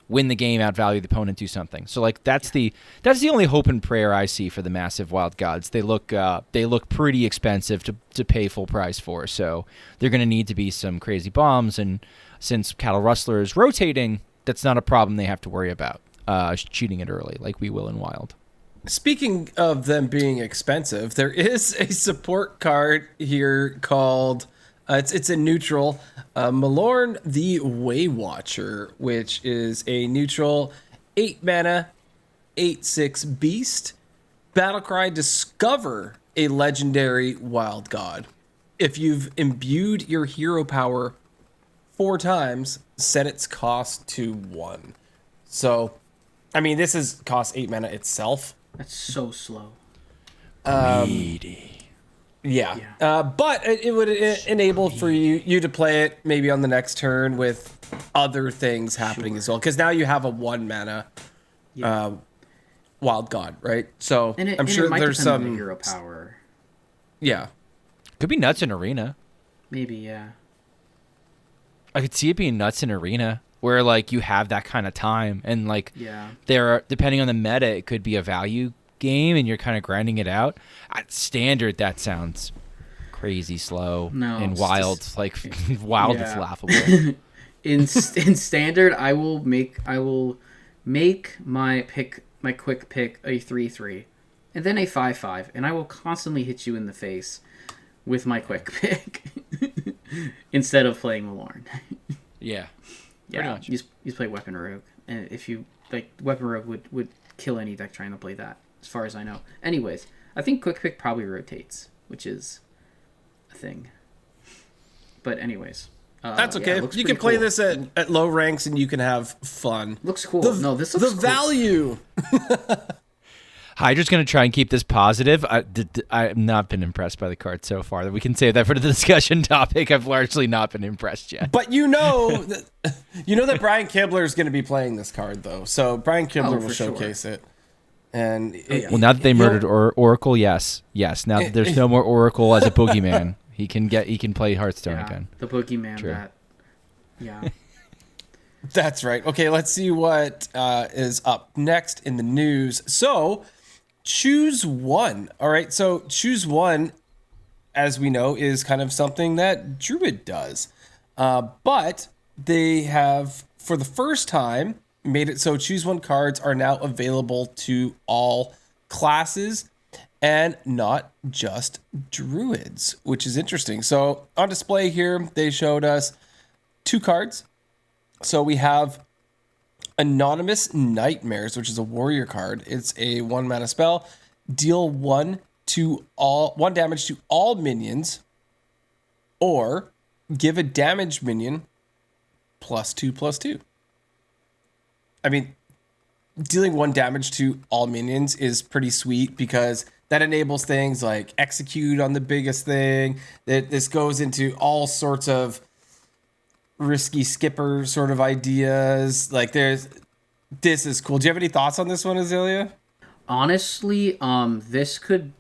win the game, outvalue the opponent, do something. So like that's the only hope and prayer I see for the massive wild gods. They look pretty expensive to pay full price for, so they're going to need to be some crazy bombs. And since Cattle Rustler is rotating, that's not a problem they have to worry about cheating it early, like we will in Wild. Speaking of them being expensive, there is a support card here called it's a neutral Malorn the Waywatcher, which is a neutral 8 mana 8/6 beast. Battlecry, discover a legendary wild god. If you've imbued your hero power 4 times, set its cost to 1. So, I mean, this is cost 8 mana itself. That's so slow. Greedy. Yeah. But it would enable for you to play it maybe on the next turn with other things happening as well. Because now you have a 1 mana wild god, right? So I'm sure there's some on the hero power. Yeah. Could be nuts in Arena. Maybe, yeah. I could see it being nuts in Arena, where like you have that kind of time, and like there are, depending on the meta, it could be a value game, and you're kind of grinding it out. At Standard, that sounds crazy slow. No, and Wild, just, like Wild, it's laughable. in Standard, I will make my quick pick a 3/3, and then a 5/5, and I will constantly hit you in the face with my quick pick instead of playing Malorn. Yeah. Yeah, you play Weapon Rogue, and if you like, Weapon Rogue would kill any deck trying to play that, as far as I know. Anyways, I think Quick Pick probably rotates, which is a thing. But anyways, that's okay. Yeah, you can play this at low ranks, and you can have fun. Looks cool. This looks the cool. value. Hydra's going to try and keep this positive. I've not been impressed by the card so far. We can save that for the discussion topic. I've largely not been impressed yet. But you know that Brian Kibler is going to be playing this card, though. So Brian Kibler will showcase it. And well, now that they murdered Oracle, yes. Now that there's no more Oracle as a boogeyman, he can play Hearthstone again. The boogeyman. True. That's right. Okay, let's see what is up next in the news. So, choose one. All right, so choose one, as we know, is kind of something that Druid does. But they have, for the first time, made it so choose one cards are now available to all classes and not just Druids, which is interesting. So, on display here, they showed us 2 cards. So we have Anonymous Nightmares, which is a warrior card. It's a 1 mana spell. Deal 1 damage to all minions, or give a damaged minion +2/+2. I mean, dealing 1 damage to all minions is pretty sweet because that enables things like execute on the biggest thing. This goes into all sorts of risky skipper sort of ideas. Like this is cool. Do you have any thoughts on this one, Azalea? Honestly, this could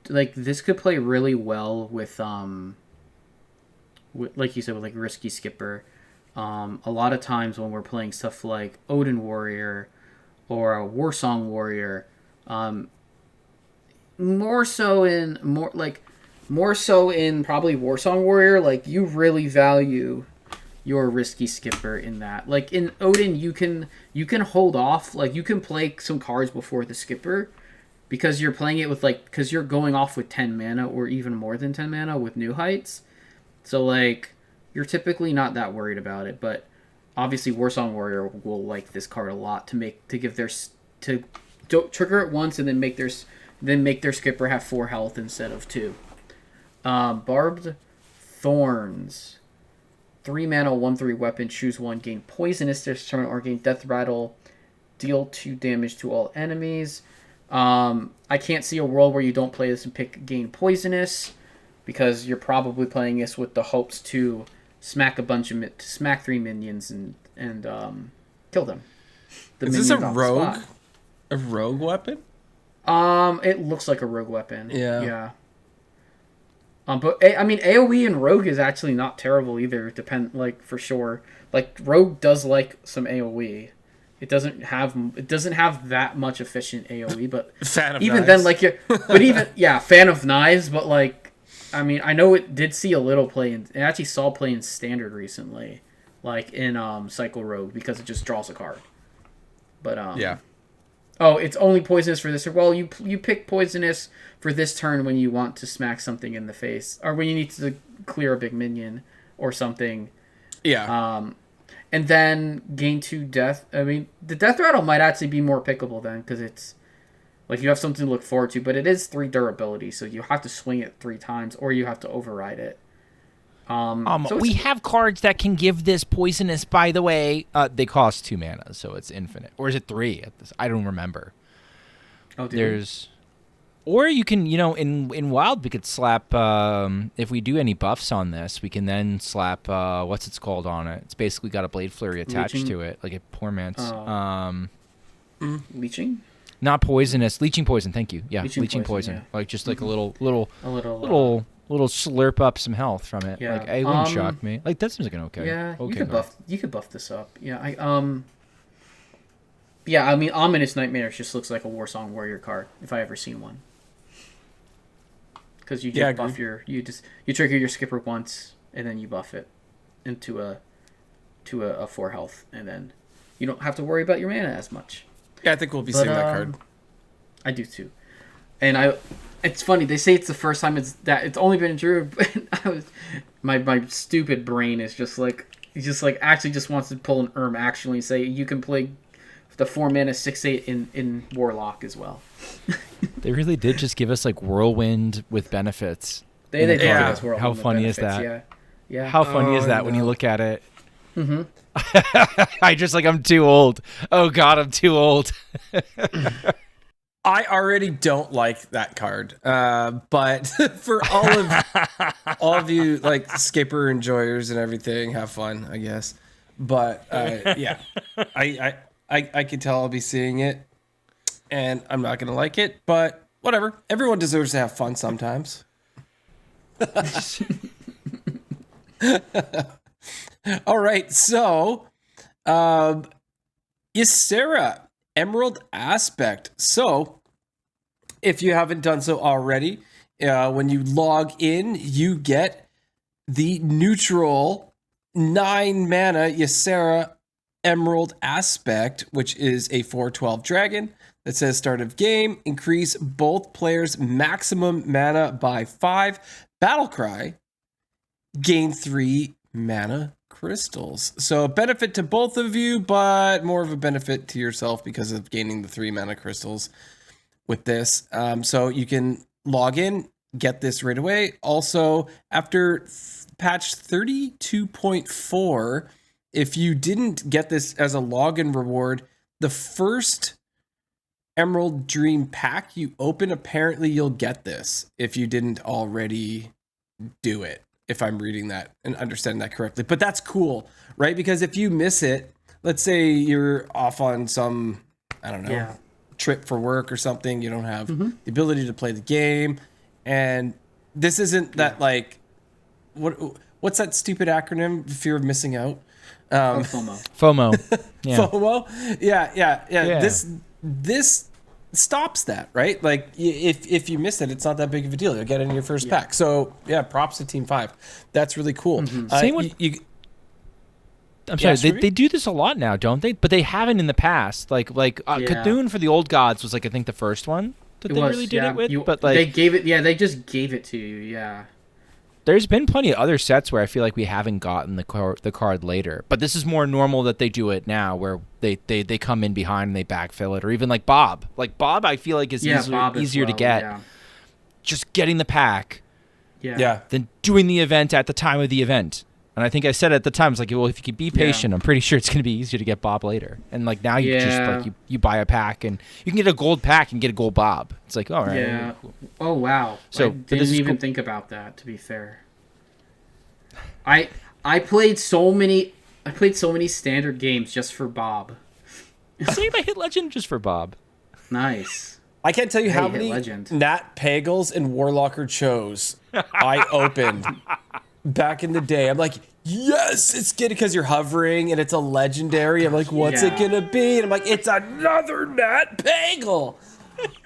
play really well with like you said, with like risky skipper. A lot of times when we're playing stuff like Odin Warrior or a Warsong Warrior, more so in probably Warsong Warrior, like you really value your risky skipper in that. Like in Odin, you can hold off, like you can play some cards before the skipper because you're playing it with because you're going off with 10 mana or even more than 10 mana with New Heights. So like you're typically not that worried about it, but obviously Warsong Warrior will like this card a lot to trigger it once and then make their skipper have 4 health instead of 2. Barbed Thorns. 3 mana, 1/3 weapon, choose 1, gain poisonous this turn, or gain death rattle, deal 2 damage to all enemies. I can't see a world where you don't play this and pick gain poisonous, because you're probably playing this with the hopes to smack 3 minions and kill them. Is this a rogue weapon? It looks like a rogue weapon. Yeah. But I mean, AoE and rogue is actually not terrible either. For sure. Like rogue does like some AoE. It doesn't have that much efficient AoE, but Fan of even knives. then, fan of knives. But like, I mean, I know it did see a little play in. It actually saw play in standard recently, like in Cycle Rogue, because it just draws a card. But Yeah. Oh, it's only poisonous for this. Well, you pick poisonous for this turn when you want to smack something in the face, or when you need to clear a big minion or something. Yeah. And then gain 2 death. I mean, the death rattle might actually be more pickable then, because it's like you have something to look forward to. But it is 3 durability, so you have to swing it 3 times, or you have to override it. So we have cards that can give this poisonous. By the way, they cost 2 mana, so it's infinite, or is it 3? At this, I don't remember. Oh, dude. There's, or you can, in Wild we could slap. If we do any buffs on this, we can then slap what's it's called on it. It's basically got a Blade Flurry attached Leeching? to it, like a Poor Man's. Leeching. Not poisonous, leeching poison. Thank you. Yeah, Leeching leeching poison, poison. yeah. Like just like a little slurp up some health from it. Yeah. Like it wouldn't shock me. Like that seems like an okay. Yeah, okay you could buff this up. Yeah, I mean, Ominous Nightmares just looks like a Warsong Warrior card if I ever seen one. Because you just buff you trigger your skipper once and then you buff it into a 4 health, and then you don't have to worry about your mana as much. Yeah, I think we'll be seeing that card. I do too, and it's funny, they say it's the first time it's only been true, but my stupid brain is just like actually just wants to pull an actually and say you can play the 4 mana 6/8 in Warlock as well. They really did just give us like Whirlwind with benefits. They did give Yeah. us Whirlwind How with funny is benefits, that? Yeah. How funny is that when you no. look at it? Mm-hmm. I'm too old. Oh God, I'm too old. I already don't like that card, but for all of you like skipper enjoyers and everything, have fun, I guess. But yeah, I can tell I'll be seeing it, and I'm not gonna like it. But whatever, everyone deserves to have fun sometimes. All right, so Ysera Emerald Aspect. So, if you haven't done so already, when you log in, you get the neutral 9 mana Ysera Emerald Aspect, which is a 4/12 dragon that says start of game, increase both players' maximum mana by 5. Battlecry, gain 3 mana crystals. So a benefit to both of you, but more of a benefit to yourself because of gaining the 3 mana crystals with this. So you can log in, get this right away. Also, after patch 32.4, if you didn't get this as a login reward, the first Emerald Dream pack you open, apparently you'll get this if you didn't already do it, if I'm reading that and understanding that correctly. But that's cool, right? Because if you miss it, let's say you're off on some, I don't know, trip for work or something, you don't have the ability to play the game, and this isn't that like, what's that stupid acronym? Fear of missing out. FOMO. Yeah. FOMO. Yeah. This stops that, right? Like if you miss it, it's not that big of a deal. You'll get it in your first pack. So yeah, props to Team 5. That's really cool. Same with. I'm sorry, they do this a lot now, don't they? But they haven't in the past. Like Cthulhu for the Old Gods was like I think the first one that they really did it with. But like they gave it, they just gave it to you, yeah. There's been plenty of other sets where I feel like we haven't gotten the card later, but this is more normal that they do it now, where they come in behind and they backfill it, or even like Bob. Like Bob, I feel like is easier to get. Yeah. Just getting the pack, than doing the event at the time of the event. And I think I said at the time, it's like, well, if you can be patient, I'm pretty sure it's going to be easier to get Bob later. And like now you just like you buy a pack and you can get a gold pack and get a gold Bob. It's like, all right. Yeah. Cool. Oh wow. So I didn't even think about that, to be fair. I played so many standard games just for Bob. Save a hit legend just for Bob. Nice. I can't tell you how hit many legend. Nat Pagels and Warlocker Chos I opened back in the day. I'm like, yes, it's good because you're hovering and it's a legendary. I'm like, what's it Yeah. gonna be? And I'm like, it's another Nat Pagel.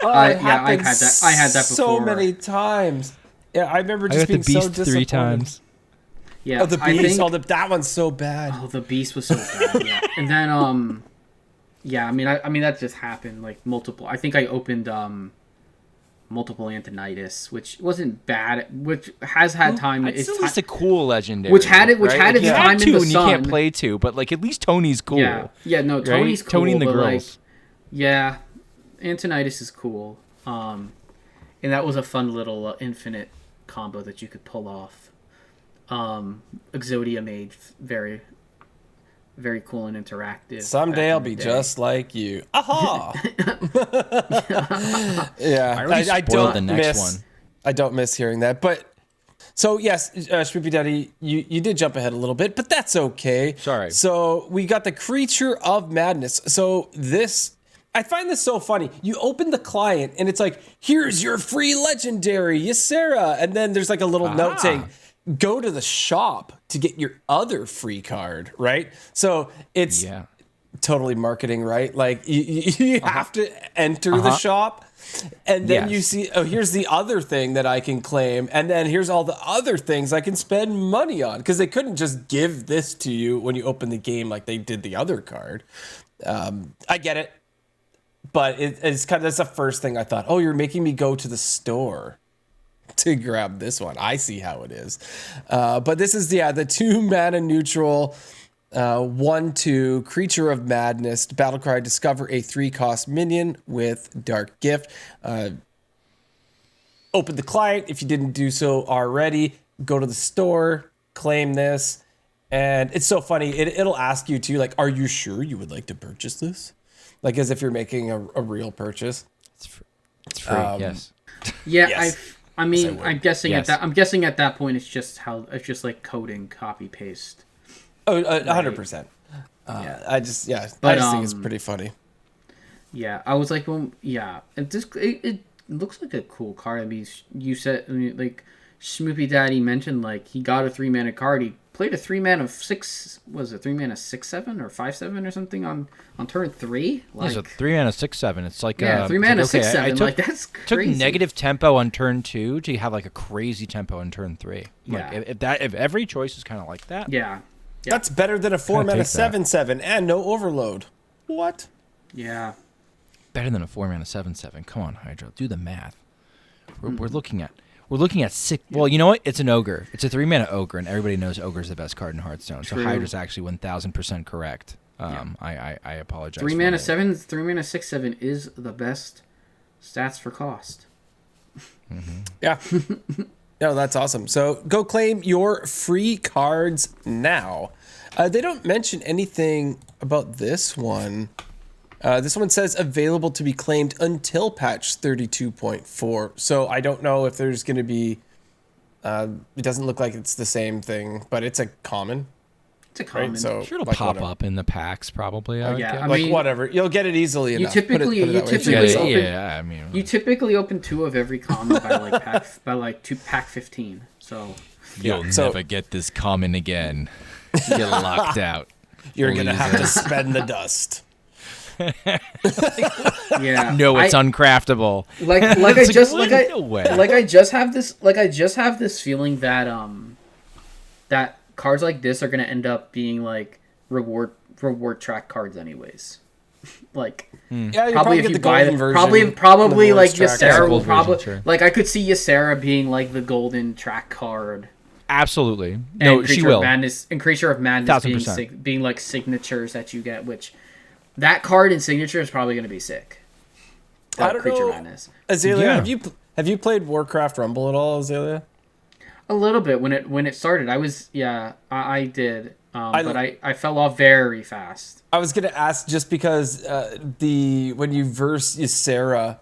Oh, I've happened had that. I had that so before. many times. Yeah, I remember I just got the being so beast disappointed. 3 times. Yeah, Oh, the I beast. think, That one's so bad. oh, the beast was so bad. Yeah, and then yeah, I mean that just happened like multiple. I think I opened multiple Antonitis, which wasn't bad. Which has had time. It's It's at least a cool legendary. which had its Like, time you have in two the and you can't sun. play two, but like at least Tony's cool. Yeah, no, right? Tony's cool. Tony and the but, like, girls. yeah, Antonitis is cool. And that was a fun little infinite combo that you could pull off. Exodia made very, very cool and interactive. Someday back I'll in the be day. just like you. Aha! Yeah, I already I spoiled don't the next miss. one. I don't miss hearing that. But so yes, Schmoopydady, you did jump ahead a little bit, but that's okay. Sorry. So we got the Creature of Madness. So this. I find this so funny. You open the client and it's like, here's your free legendary, Ysera. And then there's like a little note saying, go to the shop to get your other free card, right? So it's totally marketing, right? Like you have to enter the shop and then you see, oh, here's the other thing that I can claim. And then here's all the other things I can spend money on, because they couldn't just give this to you when you open the game like they did the other card. I get it. But it's kind of, that's the first thing I thought. Oh, you're making me go to the store to grab this one. I see how it is. But this is the 2 mana neutral 1/2 Creature of Madness. Battlecry: discover a 3-cost minion with Dark Gift. Open the client if you didn't do so already. Go to the store, claim this, and it's so funny. It'll ask you too, like, are you sure you would like to purchase this? Like as if you're making a real purchase. It's free. Yes. Yeah, Yes. I'm guessing Yes. at that point it's just like coding, copy paste. Oh, 100%. Yeah. I just think it's pretty funny. Yeah, I was like, well, yeah, it looks like a cool card. I mean, like Schmoopydady mentioned, like he got a 3-mana card. He played a 3-mana 6. Was it 3-mana 6/7 or 5/7 or something on turn 3? Like, It's a 3-mana 6/7. It's like 3-mana okay, 6/7. I took, like that's took crazy. negative tempo on turn 2 to have like a crazy tempo on turn 3. Yeah. Like if every choice is kind of like that. Yeah, That's better than a 4-mana take that. 7/7 and no overload. What? yeah. Better than a 4-mana 7/7. Come on, Hydra, do the math. We're looking at 6. Well, you know what? It's an ogre. It's a 3-mana ogre, and everybody knows ogre's the best card in Hearthstone. So True. Hydra's actually 1000% correct. I apologize. 3-mana 7, 3-mana 6/7 is the best stats for cost. Yeah. No, that's awesome. So go claim your free cards now. They don't mention anything about this one. This one says available to be claimed until patch 32.4. So I don't know if there's going to be... it doesn't look like it's the same thing, but it's a common. It's a common. Right? So, Sure, it'll like, pop whatever. up in the packs probably. I would yeah, guess. I Like, mean, whatever. You'll get it easily enough. Put it that way. typically I mean, you typically open 2 of every common by pack 15. So you'll so- never get this common again. You're locked out. You're going to have to Loser. spend the dust. yeah, No, it's uncraftable. like It's I just what? like I No way. like I just have this feeling that that cards like this are gonna end up being like reward track cards anyways. Like Yeah, you probably if get you the buy golden it, version. probably the like rewards track. Ysera will Gold version, probably sure. like I could see Ysera being like the golden track card. Absolutely. No, And she Creature will. of Madness and Creature of Madness being 1000%. being like signatures that you get, which that card and signature is probably gonna be sick. I don't Creature know. of Madness. Azalea, Yeah. have you played Warcraft Rumble at all, Azalea? A little bit when it started. I did. I- But I fell off very fast. I was gonna ask just because when you verse Ysera,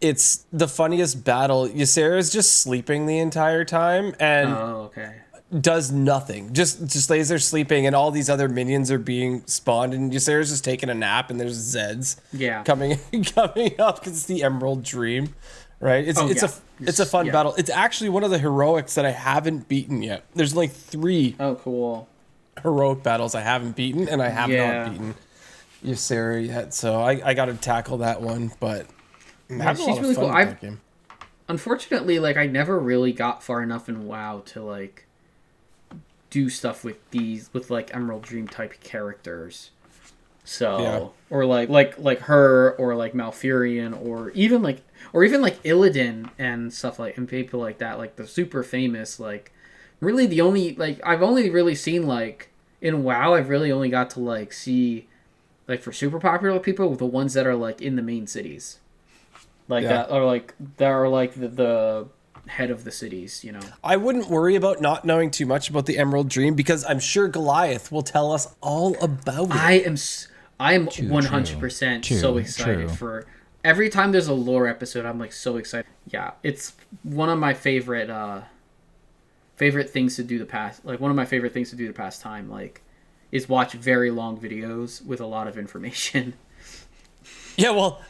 it's the funniest battle. Ysera is just sleeping the entire time, and Oh, okay. does nothing. Just lays there sleeping, and all these other minions are being spawned, and Ysera's just taking a nap, and there's Zeds coming up because it's the Emerald Dream, right? It's a fun battle. It's actually one of the heroics that I haven't beaten yet. There's like 3 cool heroic battles I haven't beaten, and I have not beaten Ysera yet, so I got to tackle that one. But she's really cool. Unfortunately, like I never really got far enough in WoW to like do stuff with like Emerald Dream type characters. So or like her or like Malfurion or even like Illidan and stuff like and people like that, like the super famous, like really the only like I've only really seen like in WoW I've really only got to like see like for super popular people the ones that are like in the main cities. Like that are like the head of the cities, you know. I wouldn't worry about not knowing too much about the Emerald Dream because I'm sure Goliath will tell us all about it. I am 100% so excited for every time there's a lore episode. I'm like so excited. Yeah, it's one of my favorite things to do one of my favorite things to do the past time like is watch very long videos with a lot of information. Yeah, well,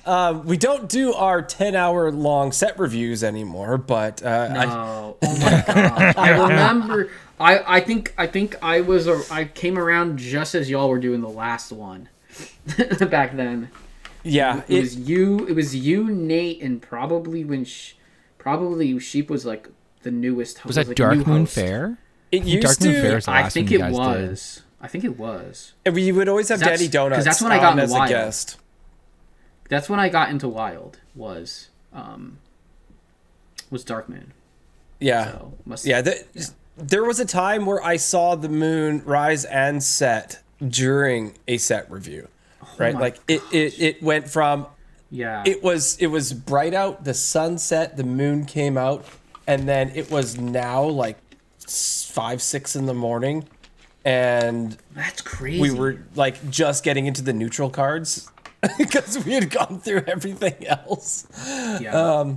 we don't do our 10-hour long set reviews anymore, but no. Oh my god! I remember. I think I came around just as y'all were doing the last one back then. Yeah, it was you, Nate, and probably when Sheep was like the newest host. Was that like Dark Moon Fair? It used to. I think it was. I think it was. And we would always have Daddy Donuts because that's when I got as Wild. A guest. That's when I got into Wild. Was Dark Moon. Yeah. So there was a time where I saw the moon rise and set during a set review, right? Like it went from it was bright out, the sun set, the moon came out, and then it was now like 5-6 in the morning, and that's crazy. We were like just getting into the neutral cards. Because we had gone through everything else. Yeah.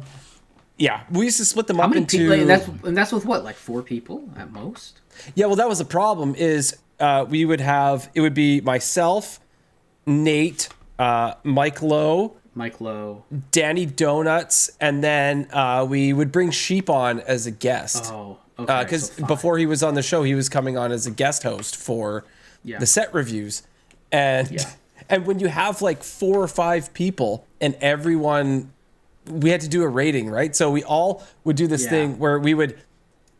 We used to split them up into... People, and that's with what, like 4 people at most? Yeah, well, that was the problem is we would have... It would be myself, Nate, Mike Lowe, Danny Donuts, and then we would bring Sheep on as a guest. Oh, okay. Because before he was on the show, he was coming on as a guest host for the set reviews. And... And when you have like 4 or 5 people and everyone, we had to do a rating, right? So we all would do this thing where we would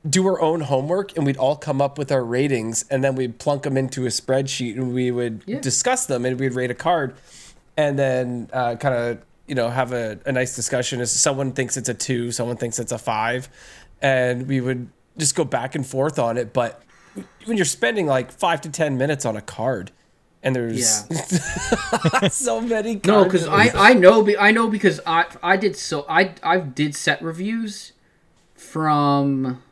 do our own homework and we'd all come up with our ratings and then we'd plunk them into a spreadsheet and we would discuss them and we'd rate a card and then kind of, you know, have a nice discussion as someone thinks it's a 2, someone thinks it's a 5, and we would just go back and forth on it. But when you're spending like 5 to 10 minutes on a card, and there's so many cards. No, because I know because I did set reviews from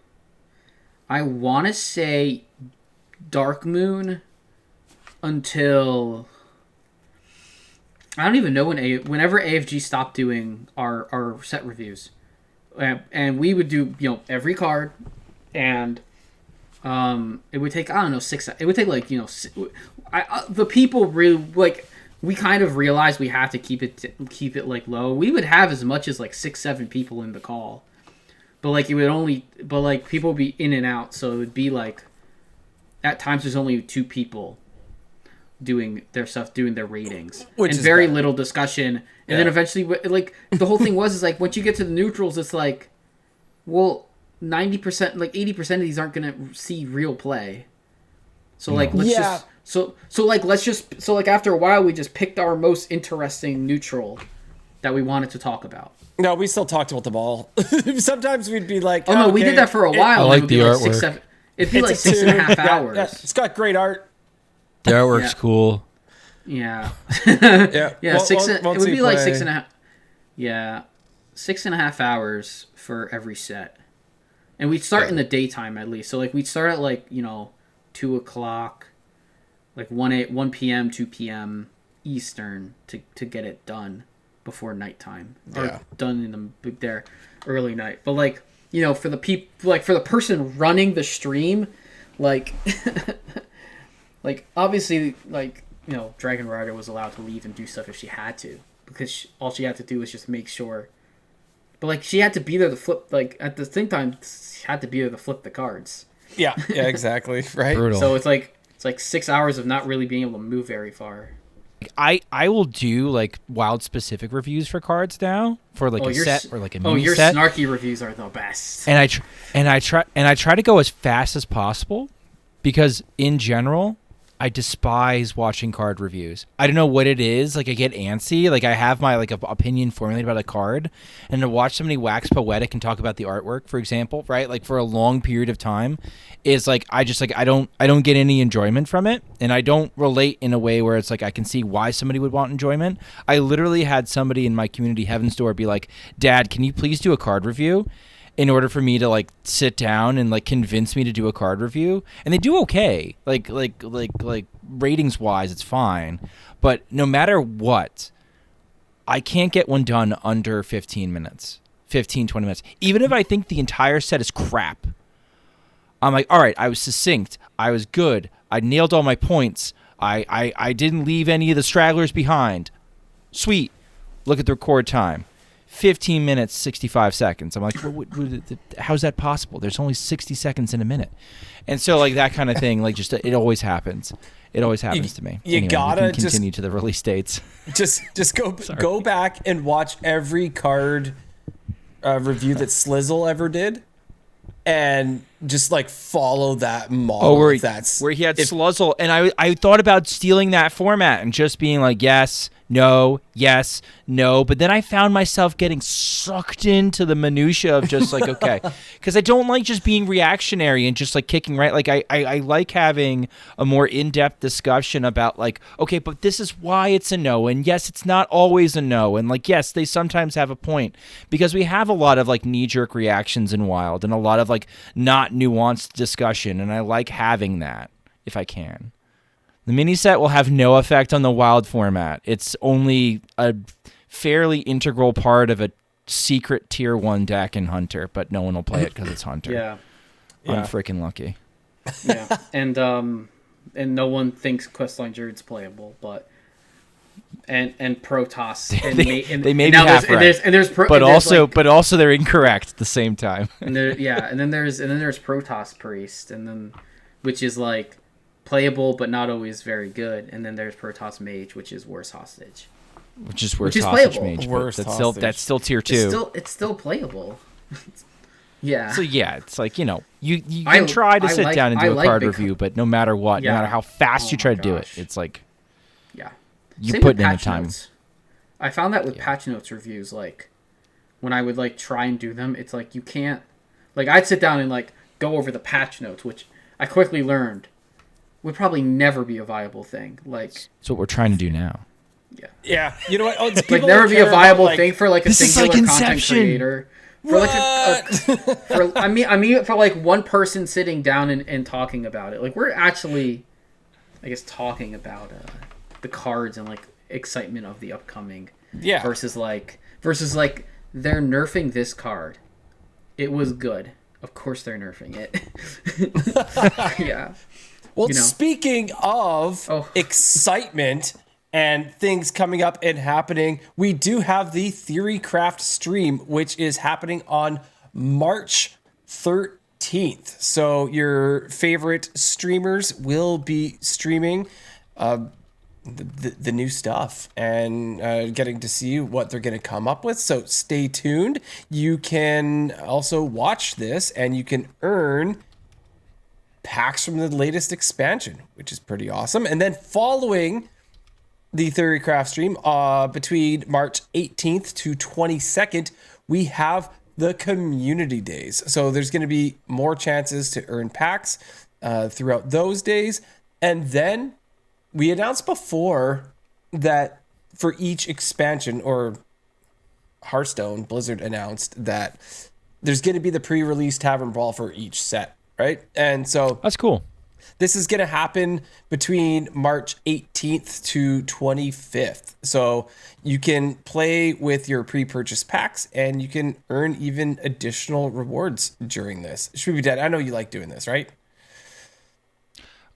I want to say Dark Moon until I don't even know whenever AFG stopped doing our set reviews, and we would do every card, and it would take 6. It would take like the people really like. We kind of realized we have to keep it like low. We would have as much as like 6-7 people in the call, but like people would be in and out, so it would be like at times there's only 2 people doing their stuff, doing their ratings, and very little discussion. And then eventually, like the whole thing is like once you get to the neutrals, it's like, well, 90%, like 80% of these aren't gonna see real play. So like let's just after a while we just picked our most interesting neutral that we wanted to talk about. No, we still talked about them all. Sometimes we'd be like, oh no, we did that for a while. I like the artwork. Like 6, 7, it'd be like 6.5 hours. Yeah, it's got great art. The artwork's cool. Yeah. Yeah. It would be like 6.5. Yeah, 6.5 hours for every set, and we'd start in the daytime at least. So like we'd start at like 2 o'clock, like 1 p.m., 2 p.m. Eastern to get it done before nighttime, or done in the early night. But like for the for the person running the stream, like, like obviously, like Dragon Rider was allowed to leave and do stuff if she had to, because all she had to do was just make sure. But like she had to be there to flip. Like at the same time, she had to be there to flip the cards. Yeah, exactly. Right. Brutal. So it's like 6 hours of not really being able to move very far. I will do like wild specific reviews for cards now for like a set or like a mini your set. snarky reviews are the best. And I try to go as fast as possible, because in general I despise watching card reviews. I don't know what it is. Like I get antsy. Like I have my like opinion formulated about a card, and to watch somebody wax poetic and talk about the artwork, for example, right? Like for a long period of time, is like I don't get any enjoyment from it, and I don't relate in a way where it's like I can see why somebody would want enjoyment. I literally had somebody in my community Heaven's Door be like, "Dad, can you please do a card review?" in order for me to like sit down and like convince me to do a card review. And they do okay. Like ratings wise, it's fine. But no matter what, I can't get one done under 15 minutes, 20 minutes. Even if I think the entire set is crap, I'm like, all right, I was succinct. I was good. I nailed all my points. I didn't leave any of the stragglers behind. Sweet. Look at the record time. 15 minutes, 65 seconds. I'm like, how's that possible? There's only 60 seconds in a minute. And so like that kind of thing, like just it always happens. It always happens to me. You anyway, gotta we can continue to the release dates. Just go back and watch every card review that Slizzle ever did, and just like follow that model. Where he had Sluzzle, and I thought about stealing that format and just being like, yes, no, but then I found myself getting sucked into the minutia of just like, okay, because I don't like just being reactionary and just like kicking right. Like I like having a more in-depth discussion about like, okay, but this is why it's a no, and yes, it's not always a no, and like, yes, they sometimes have a point, because we have a lot of like knee-jerk reactions in Wild and a lot of like not nuanced discussion, and I like having that if I can. The mini set will have no effect on the Wild format. It's only a fairly integral part of a secret tier 1 deck in Hunter, but no one will play it because it's Hunter. Yeah. I'm freaking lucky. Yeah, and no one thinks Questline Druid's playable, but and Protoss they may be half right, but also they're incorrect at the same time. And then there's Protoss Priest, and then which is like playable but not always very good, and then there's Protoss Mage, which is worse hostage. Which is hostage playable. Mage. That's still tier 2. It's still playable. Yeah. So yeah, it's like, you can try to sit down and do a card review, but no matter what, no matter how fast you try to do it, it's like, yeah, you put in the time. Notes. I found that with patch notes reviews, like when I would like try and do them, it's like you can't, like I'd sit down and like go over the patch notes, which I quickly learned would probably never be a viable thing. Like that's what we're trying to do now. Yeah. You know what? Like never be a viable thing for like a singular content creator. For like I mean for like one person sitting down and talking about it. Like we're actually, I guess, talking about the cards and like excitement of the upcoming. Yeah. Versus like they're nerfing this card. It was good. Of course they're nerfing it. Yeah. Well, speaking of excitement and things coming up and happening, we do have the Theorycraft stream, which is happening on March 13th. So your favorite streamers will be streaming the new stuff and getting to see what they're going to come up with. So stay tuned. You can also watch this and you can earn packs from the latest expansion, which is pretty awesome. And then following the Theorycraft stream, between March 18th to 22nd, we have the community days. So there's going to be more chances to earn packs throughout those days. And then we announced before that for each expansion, or Hearthstone, Blizzard announced that there's going to be the pre-release Tavern Brawl for each set. Right. And so that's cool. This is going to happen between March 18th to 25th. So you can play with your pre-purchase packs and you can earn even additional rewards during this. Schmoopydady, I know you like doing this, right?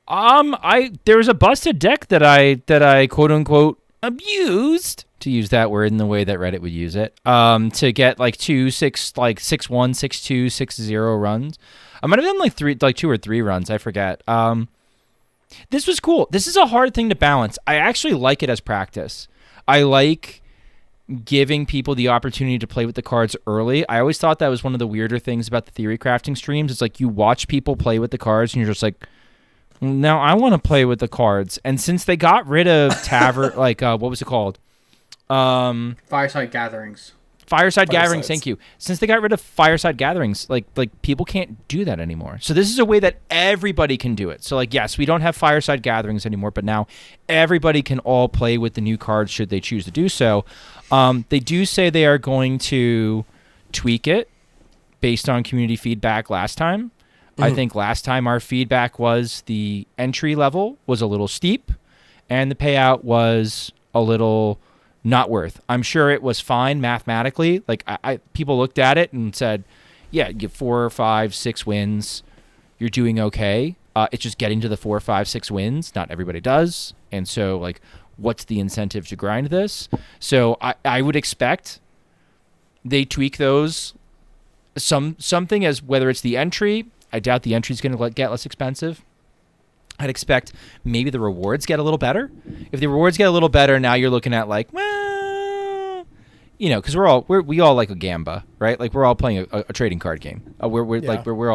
There was a busted deck that I quote unquote abused, to use that word in the way that Reddit would use it. To get like 6-1, 6-2, 6-0 runs. I might have done like 2 or 3 runs. I forget. This was cool. This is a hard thing to balance. I actually like it as practice. I like giving people the opportunity to play with the cards early. I always thought that was one of the weirder things about the theory crafting streams. It's like you watch people play with the cards and you're just like, now I want to play with the cards. And since they got rid of Tavern, what was it called? Fireside Gatherings. Fireside Gatherings, thank you. Since they got rid of Fireside Gatherings, like people can't do that anymore. So this is a way that everybody can do it. So yes, we don't have Fireside Gatherings anymore, but now everybody can all play with the new cards should they choose to do so. They do say they are going to tweak it based on community feedback last time. I think last time our feedback was the entry level was a little steep and the payout was a little not worth. I'm sure it was fine mathematically. People looked at it and said, yeah, you get 4 or 5, 6 wins. You're doing okay. It's just getting to the 4, 5, 6 wins. Not everybody does. And so what's the incentive to grind this? So I would expect they tweak those something as whether it's the entry. I doubt the entry is going to get less expensive. I'd expect maybe the rewards get a little better. If the rewards get a little better, now you're looking at because we all like a gamba, right? Like we're all playing a trading card game. We're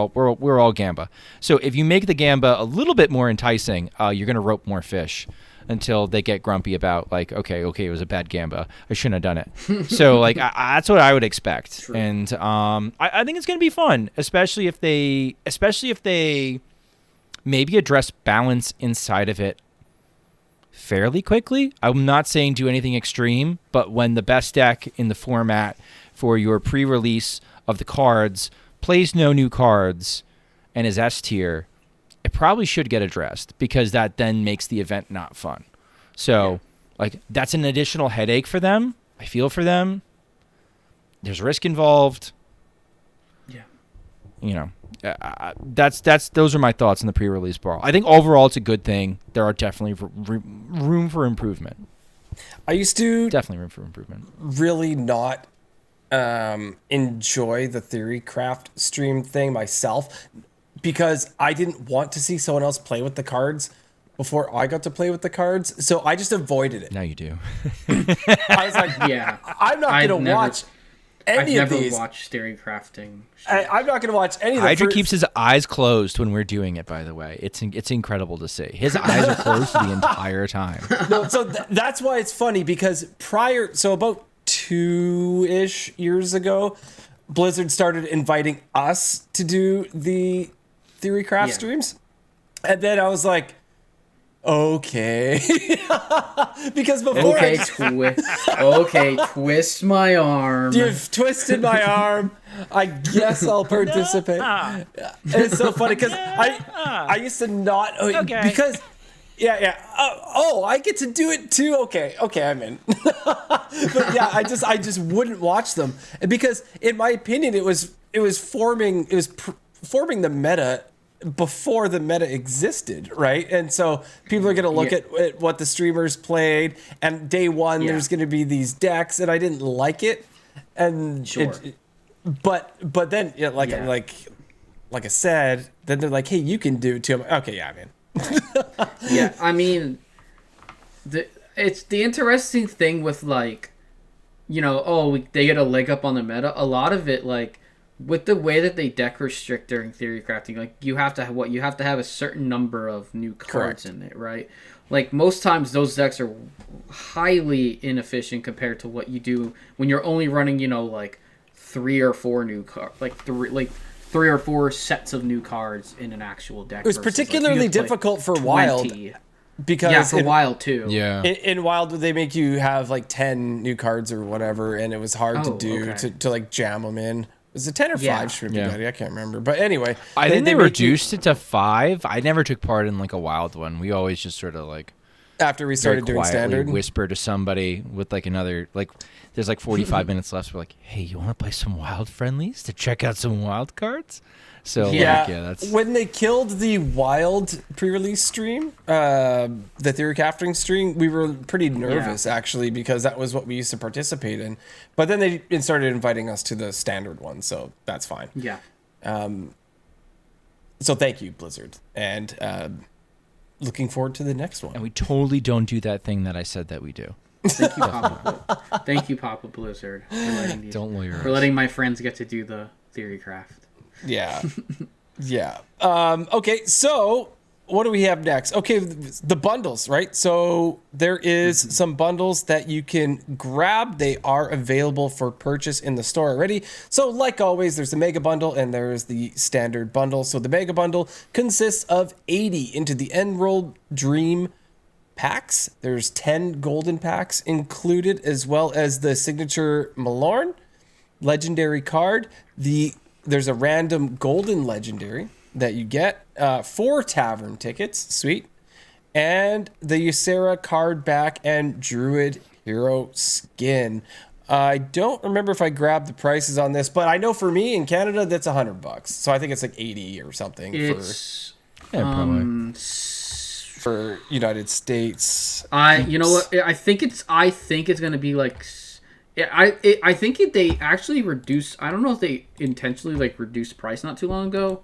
all gamba. So if you make the gamba a little bit more enticing, you're going to rope more fish until they get grumpy about okay, it was a bad gamba. I shouldn't have done it. So that's what I would expect. True. And I think it's going to be fun, especially if they maybe address balance inside of it fairly quickly. I'm not saying do anything extreme, but when the best deck in the format for your pre-release of the cards plays no new cards and is S tier, it probably should get addressed because that then makes the event not fun. So that's an additional headache for them. I feel for them. There's risk involved. Yeah. Those are my thoughts on the pre-release brawl. I think overall it's a good thing. There are definitely room for improvement. I used to definitely room for improvement. Really not enjoy the theory craft stream thing myself because I didn't want to see someone else play with the cards before I got to play with the cards. So I just avoided it. Now you do. I was like, yeah, I'm not going to watch any of these. I've never watched theory crafting. I'm not going to watch any of them. Hydra keeps his eyes closed when we're doing it, by the way. It's incredible to see. His eyes are closed the entire time. No, so that's why it's funny because about 2-ish years ago, Blizzard started inviting us to do the theory craft streams. And then I was like, okay. Because before twist my arm. You've twisted my arm. I guess I'll participate. It's so funny because I used to not because I get to do it too. Okay, I'm in. But yeah, I just wouldn't watch them because in my opinion it was forming the meta before the meta existed, right? And so people are going to look at what the streamers played, and day one there's going to be these decks, and I didn't like it. And but then like I said, then they're like, hey, you can do it too. I'm like, okay, yeah, I'm in. Yeah, I mean, it's the interesting thing with they get a leg up on the meta. A lot of it with the way that they deck restrict during theory crafting, you have to have a certain number of new cards in it, right? Most times those decks are highly inefficient compared to what you do when you're only running 3 or 4 new cards, 3 or 4 sets of new cards in an actual deck. It was particularly difficult for Wild. Because for Wild too. Yeah. In Wild, they make you have 10 new cards or whatever, and it was hard to do to jam them in. Was it 10 or 5 Schmoopydady? I can't remember. But anyway. I think they reduced it to 5. I never took part in a Wild one. We always just sort of after we started doing quietly standard. whisper to somebody with like another like. There's like 45 minutes left. We're like, hey, you want to play some wild friendlies to check out some wild cards? So Yeah, that's when they killed the wild pre-release stream, the theory crafting stream, we were pretty nervous actually because that was what we used to participate in. But then they started inviting us to the standard one, so that's fine. Yeah. So thank you, Blizzard, and looking forward to the next one. and we totally don't do that thing that I said that we do. Thank you, Papa. Thank you, Papa Blizzard, for letting Don't lawyer for us. letting my friends get to do the theory craft. Yeah. Yeah. Okay, so what do we have next? Okay, the bundles, right? So there is some bundles that you can grab. They are available for purchase in the store already. So like always, there's the Mega Bundle and there's the Standard Bundle. So the Mega Bundle consists of 80 into the Emerald Dream packs. There's 10 golden packs included, as well as the signature Malorn legendary card. There's a random golden legendary that you get, 4 tavern tickets, sweet, and the Ysera card back and Druid hero skin. I don't remember if I grabbed the prices on this, but I know for me in Canada that's $100, so I think it's like 80 or something It's probably. for United States. you know what? I think it's gonna be like. I think they actually reduced. I don't know if they intentionally like reduced price not too long ago.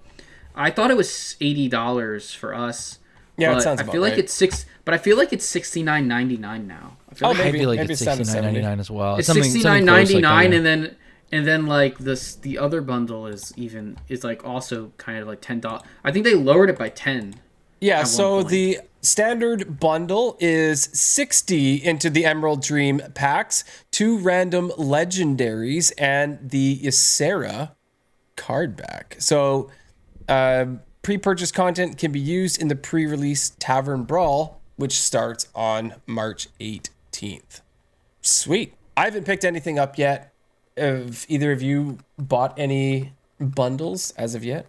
I thought it was $80 for us. Yeah, but it sounds I about feel like right. it's but I feel like it's $69.99 now. I feel Oh, like I feel like maybe it's it's down to $69.99 as well. it's Something close like $69.99, that, and then like the other bundle is like also kind of like $10. I think they lowered it by 10. Yeah, one so point. the standard bundle is 60 into the Emerald Dream packs, 2 random legendaries, and the Ysera card back. So pre-purchase content can be used in the pre-release Tavern Brawl, which starts on March 18th. Sweet. I haven't picked anything up yet. Have either of you bought any bundles as of yet?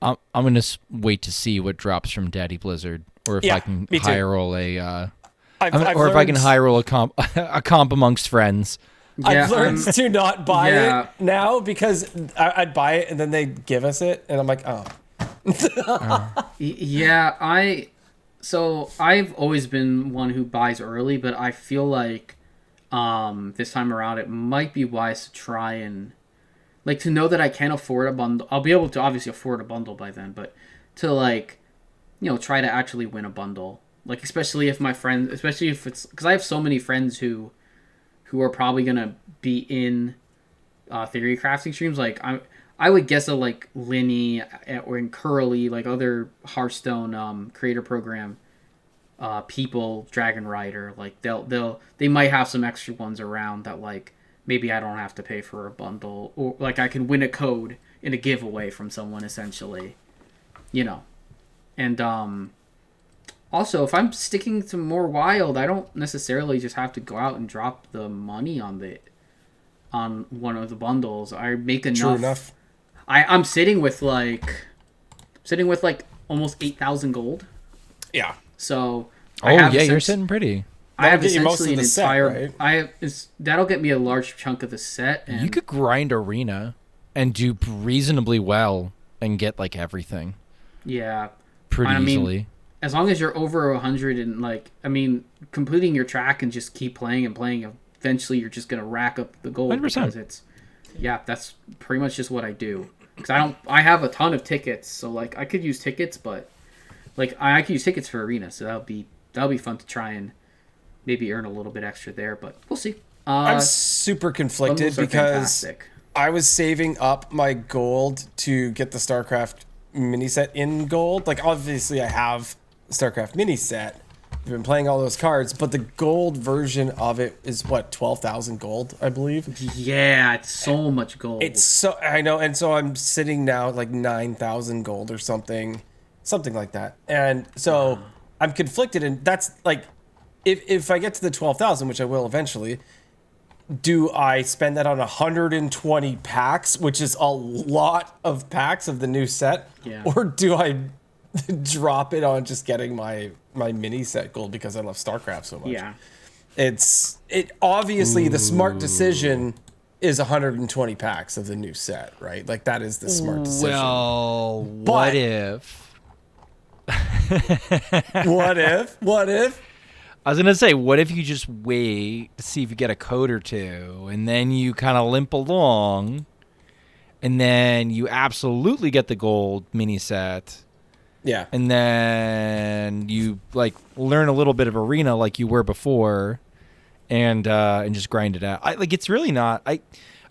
I'm gonna wait to see what drops from Daddy Blizzard, or if Yeah, I can me too. high roll a, I've or if I can learned- high roll a comp amongst friends. Yeah, I've learned to not buy Yeah. it now because I'd buy it and then they give us it and I'm like, oh. Yeah, I've always been one who buys early, but I feel like this time around it might be wise to try and like to know that I can afford a bundle. I'll be able to obviously afford a bundle by then, but to like, try to actually win a bundle. Like especially if it's because I have so many friends who are probably gonna be in theory crafting streams. Like I would guess that like Linny or in Curly, like other Hearthstone creator program people, Dragon Rider, like they might have some extra ones around that like maybe I don't have to pay for a bundle, or like I can win a code in a giveaway from someone essentially, and also if I'm sticking to more wild, I don't necessarily just have to go out and drop the money on one of the bundles. I make enough. True enough. I'm sitting with like almost 8,000 gold. Yeah. So You're sitting pretty. I have That'll get you most essentially of an the set, entire. right? That'll get me a large chunk of the set. And You could grind Arena and do reasonably well and get like everything yeah, pretty I mean, easily. as long as you're over 100 and completing your track and just keep playing and playing, eventually you're just gonna rack up the gold 100%. because that's pretty much just what I do. Because I have a ton of tickets, so like I could use tickets, but like I could use tickets for Arena, so that'll be fun to try and maybe earn a little bit extra there, but we'll see. I'm super conflicted bundles are because fantastic. I was saving up my gold to get the StarCraft mini set in gold. Like obviously I have the StarCraft mini set. I've been playing all those cards, but the gold version of it is what, 12,000 gold, I believe. Yeah, it's so much gold. I know, and so I'm sitting now at like 9,000 gold or something like that. And so I'm conflicted, and that's like, if I get to the 12,000, which I will eventually, do I spend that on 120 packs, which is a lot of packs of the new set? Yeah. Or do I drop it on just getting my mini set gold because I love StarCraft so much. Yeah. It obviously the smart decision is 120 packs of the new set, right? Like that is the smart decision. Well, But- what if? What if? I was gonna say, what if you just wait to see if you get a code or two, and then you kind of limp along, and then you absolutely get the gold mini set, Yeah. and then you like learn a little bit of arena like you were before, and just grind it out. It's really not.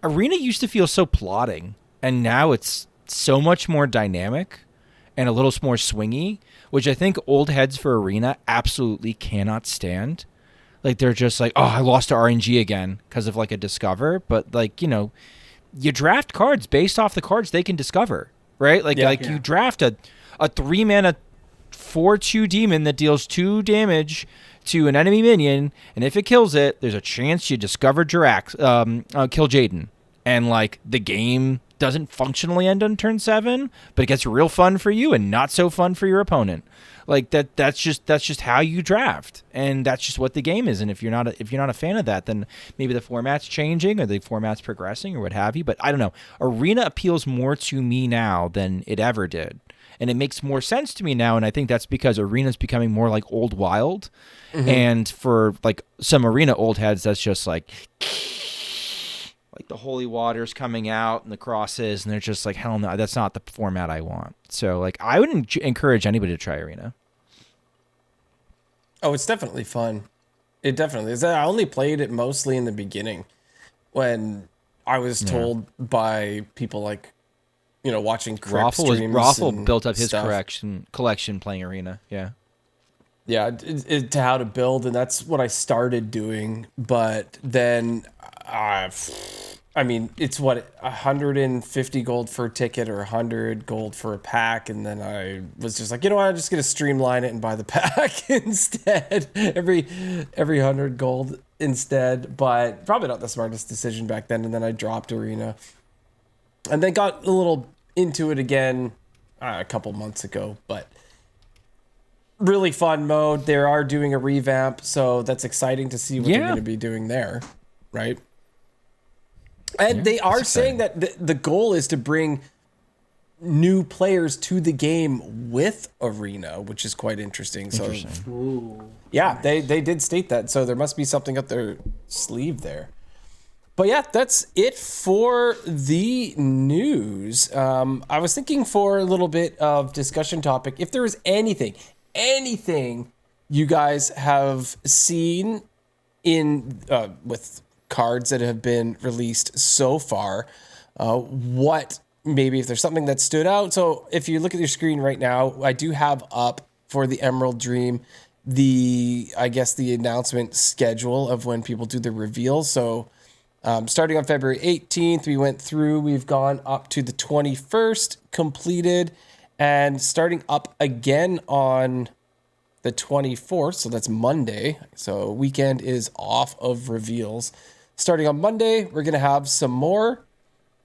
Arena used to feel so plotting, and now it's so much more dynamic and a little more swingy, which I think old heads for Arena absolutely cannot stand. Like, they're just like, oh, I lost to RNG again because of, like, a Discover. But, like, you draft cards based off the cards they can discover, right? You draft a 3-mana 4/2 demon that deals 2 damage to an enemy minion, and if it kills it, there's a chance you discover kill Jaden. And, like, the game doesn't functionally end on turn 7, but it gets real fun for you and not so fun for your opponent. Like that's just how you draft, and that's just what the game is. And if you're not a fan of that, then maybe the format's changing or the format's progressing or what have you. But I don't know. Arena appeals more to me now than it ever did, and it makes more sense to me now. And I think that's because Arena's becoming more like Old Wild, and for like some Arena old heads, that's just like the holy water's coming out and the crosses, and they're just like, hell no, that's not the format I want. So like, I wouldn't encourage anybody to try Arena. Oh, it's definitely fun. It definitely is. I only played it mostly in the beginning when I was told by people like, watching Crip streams. Raffle built up his stuff. collection playing Arena. Yeah. Yeah, to how to build, and that's what I started doing. But then, it's 150 gold for a ticket or 100 gold for a pack, and then I was just like, I'm just gonna streamline it and buy the pack instead. every 100 gold instead. But probably not the smartest decision back then. And then I dropped Arena, and then got a little into it again a couple months ago, but. Really fun mode. They are doing a revamp, so that's exciting to see what they're going to be doing there, right? And they are saying that the goal is to bring new players to the game with Arena, which is quite interesting. So, yeah, they did state that. So there must be something up their sleeve there. But yeah, that's it for the news. I was thinking for a little bit of discussion topic. If there was anything you guys have seen in with cards that have been released so far, what maybe if there's something that stood out. So if you look at your screen right now, I do have up for the Emerald Dream the announcement schedule of when people do the reveal. So starting on February 18th, we've gone up to the 21st completed. And starting up again on the 24th, so that's Monday. So weekend is off of reveals. Starting on Monday, we're going to have some more.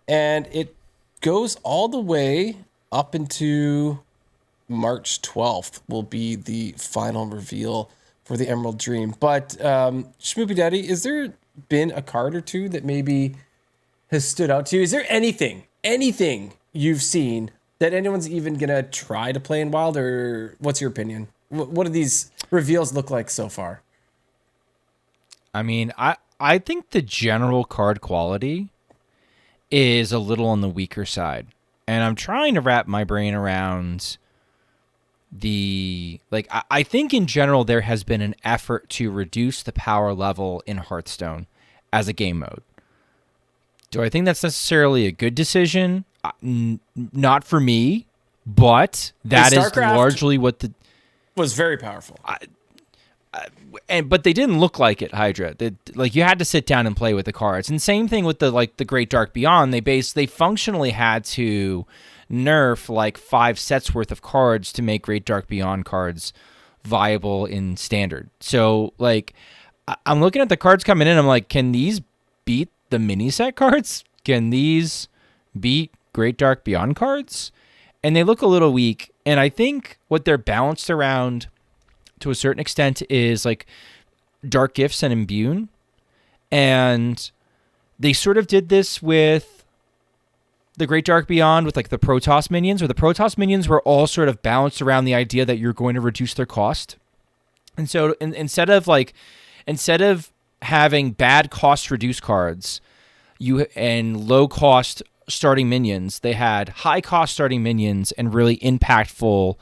And it goes all the way up into March 12th will be the final reveal for the Emerald Dream. But Schmoopydady, is there been a card or two that maybe has stood out to you? Is there anything you've seen that anyone's even going to try to play in Wild, or what's your opinion? What do these reveals look like so far? I mean, I think the general card quality is a little on the weaker side. And I'm trying to wrap my brain around I think in general there has been an effort to reduce the power level in Hearthstone as a game mode. Do I think that's necessarily a good decision? Not for me, but that is largely what was very powerful. But they didn't look like it, Hydra. You had to sit down and play with the cards. And same thing with the Great Dark Beyond. They functionally had to nerf 5 sets worth of cards to make Great Dark Beyond cards viable in Standard. So I'm looking at the cards coming in. I'm like, can these beat the mini set cards? Can these beat Great Dark Beyond cards? And they look a little weak. And I think what they're balanced around to a certain extent is like Dark Gifts and Imbue. And they sort of did this with the Great Dark Beyond with like the Protoss minions, where the Protoss minions were all sort of balanced around the idea that you're going to reduce their cost. And so instead of having bad cost reduce cards and low cost starting minions, they had high cost starting minions and really impactful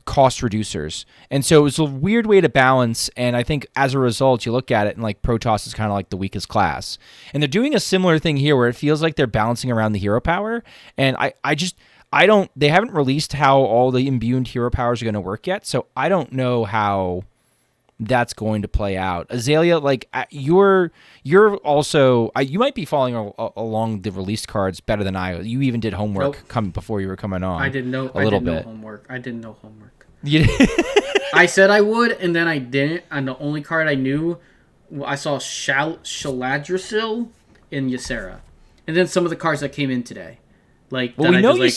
cost reducers. And so it was a weird way to balance, and I think as a result you look at it and like Protoss is kind of like the weakest class. And they're doing a similar thing here where it feels like they're balancing around the hero power, and they haven't released how all the imbued hero powers are going to work yet, so I don't know how that's going to play out. Azalea, like you're also you might be following along the released cards better than I. You even did homework before you were coming on. I didn't know homework. I didn't know homework. I said I would, and then I didn't. And the only card I knew, I saw Shaladrisil in Ysera, and then some of the cards that came in today. Like, well, we know you.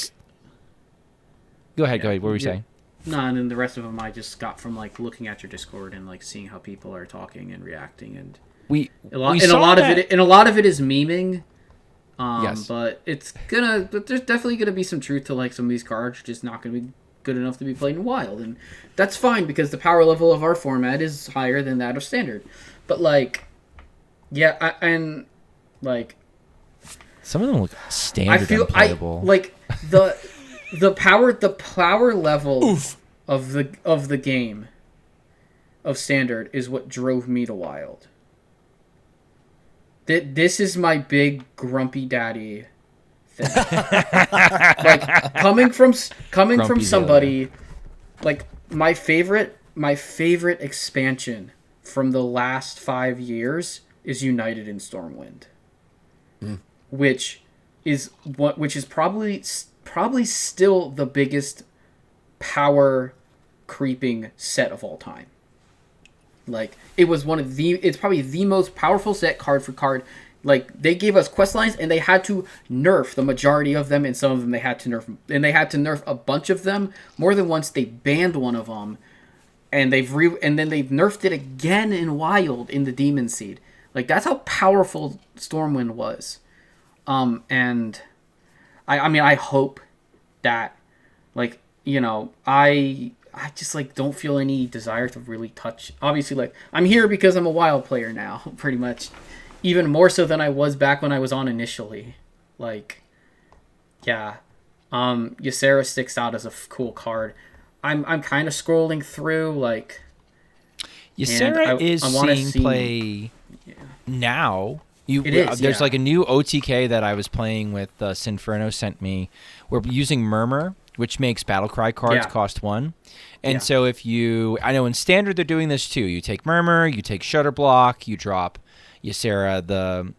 Go ahead. What were you saying? No, and then the rest of them I just got from like looking at your Discord and like seeing how people are talking and reacting, and a lot of it is memeing. Yes. But there's definitely gonna be some truth to like some of these cards just not gonna be good enough to be played in Wild, and that's fine because the power level of our format is higher than that of Standard. But like, yeah, and like some of them look Standard unplayable. Like the power level of the game of Standard is what drove me to Wild. This is my big grumpy daddy thing. Like coming from somebody like my favorite expansion from the last 5 years is United in Stormwind, which is probably still the biggest power creeping set of all time. Like it's probably the most powerful set card for card. Like they gave us quest lines and they had to nerf the majority of them, and some of them they had to nerf, and they had to nerf a bunch of them more than once. They banned one of them, and and then they've nerfed it again in Wild in the Demon Seed. Like that's how powerful Stormwind was. And I hope that, like, I just like don't feel any desire to really touch. Obviously, like I'm here because I'm a Wild player now, pretty much, even more so than I was back when I was on initially. Like, yeah, Ysera sticks out as a cool card. I'm kind of scrolling through like Ysera is seeing play now. There's like a new OTK that I was playing with Sinferno sent me. We're using Murmur, which makes Battlecry cards cost 1. And so I know in Standard they're doing this too. You take Murmur, you take Shutterblock, you drop Ysera the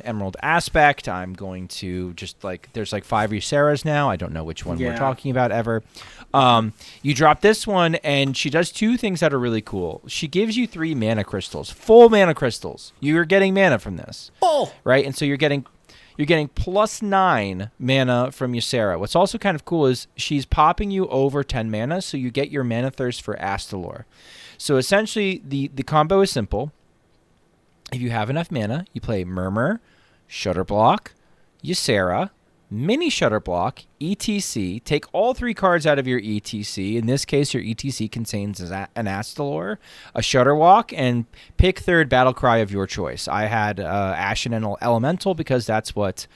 Emerald Aspect. I'm going to just like, there's like 5 Yseras now. I don't know which one we're talking about ever. You drop this one, and she does 2 things that are really cool. She gives you 3 mana crystals, full mana crystals. You're getting mana from this, right? And so you're getting plus 9 mana from Ysera. What's also kind of cool is she's popping you over 10 mana, so you get your mana thirst for Astalor. So essentially, the combo is simple. If you have enough mana, you play Murmur, Shutterblock, Ysera, Mini Shutterblock, ETC. Take all 3 cards out of your ETC. In this case, your ETC contains an Astalor, a Shutterwalk, and pick 3rd Battlecry of your choice. I had Ashen Elemental because that's what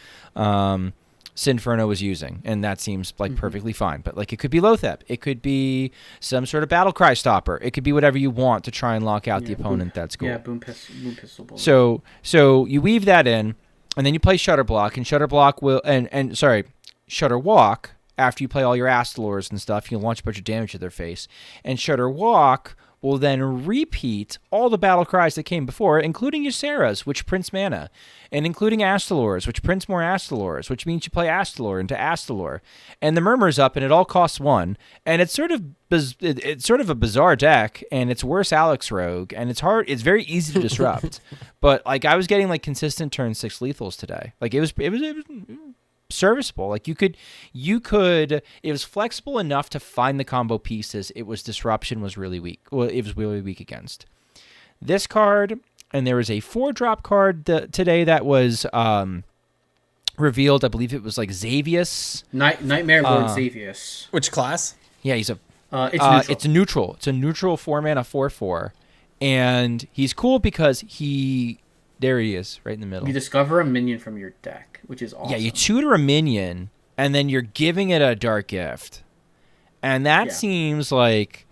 Sinferno was using, and that seems like perfectly fine. But like, it could be Lothep, it could be some sort of Battlecry stopper, it could be whatever you want to try and lock out the opponent. That's cool. Yeah, boom pistol bullet. So you weave that in, and then you play Shutterblock, and Shutterblock will Shutterwalk. After you play all your Astalors and stuff, you launch a bunch of damage to their face, and Shutterwalk will then repeat all the battle cries that came before, including Ysera's, which prints mana, and including Astalor's, which prints more Astalor's, which means you play Astalor into Astalor, and the Murmur's up, and it all costs 1, and it's sort of a bizarre deck, and it's worse Alex Rogue, and it's very easy to disrupt, but like I was getting like consistent turn 6 lethals today, like it was serviceable. Like you could. It was flexible enough to find the combo pieces. It was disruption was really weak. Well, it was really weak against this card. And there was a 4-drop card today that was revealed. I believe it was like Xavius. Nightmare Lord Xavius. Which class? Yeah, he's a. It's neutral. It's a neutral. It's a neutral 4-mana 4/4, and he's cool because there he is, right in the middle. You discover a minion from your deck, which is awesome. Yeah, you tutor a minion, and then you're giving it a dark gift, and that seems like.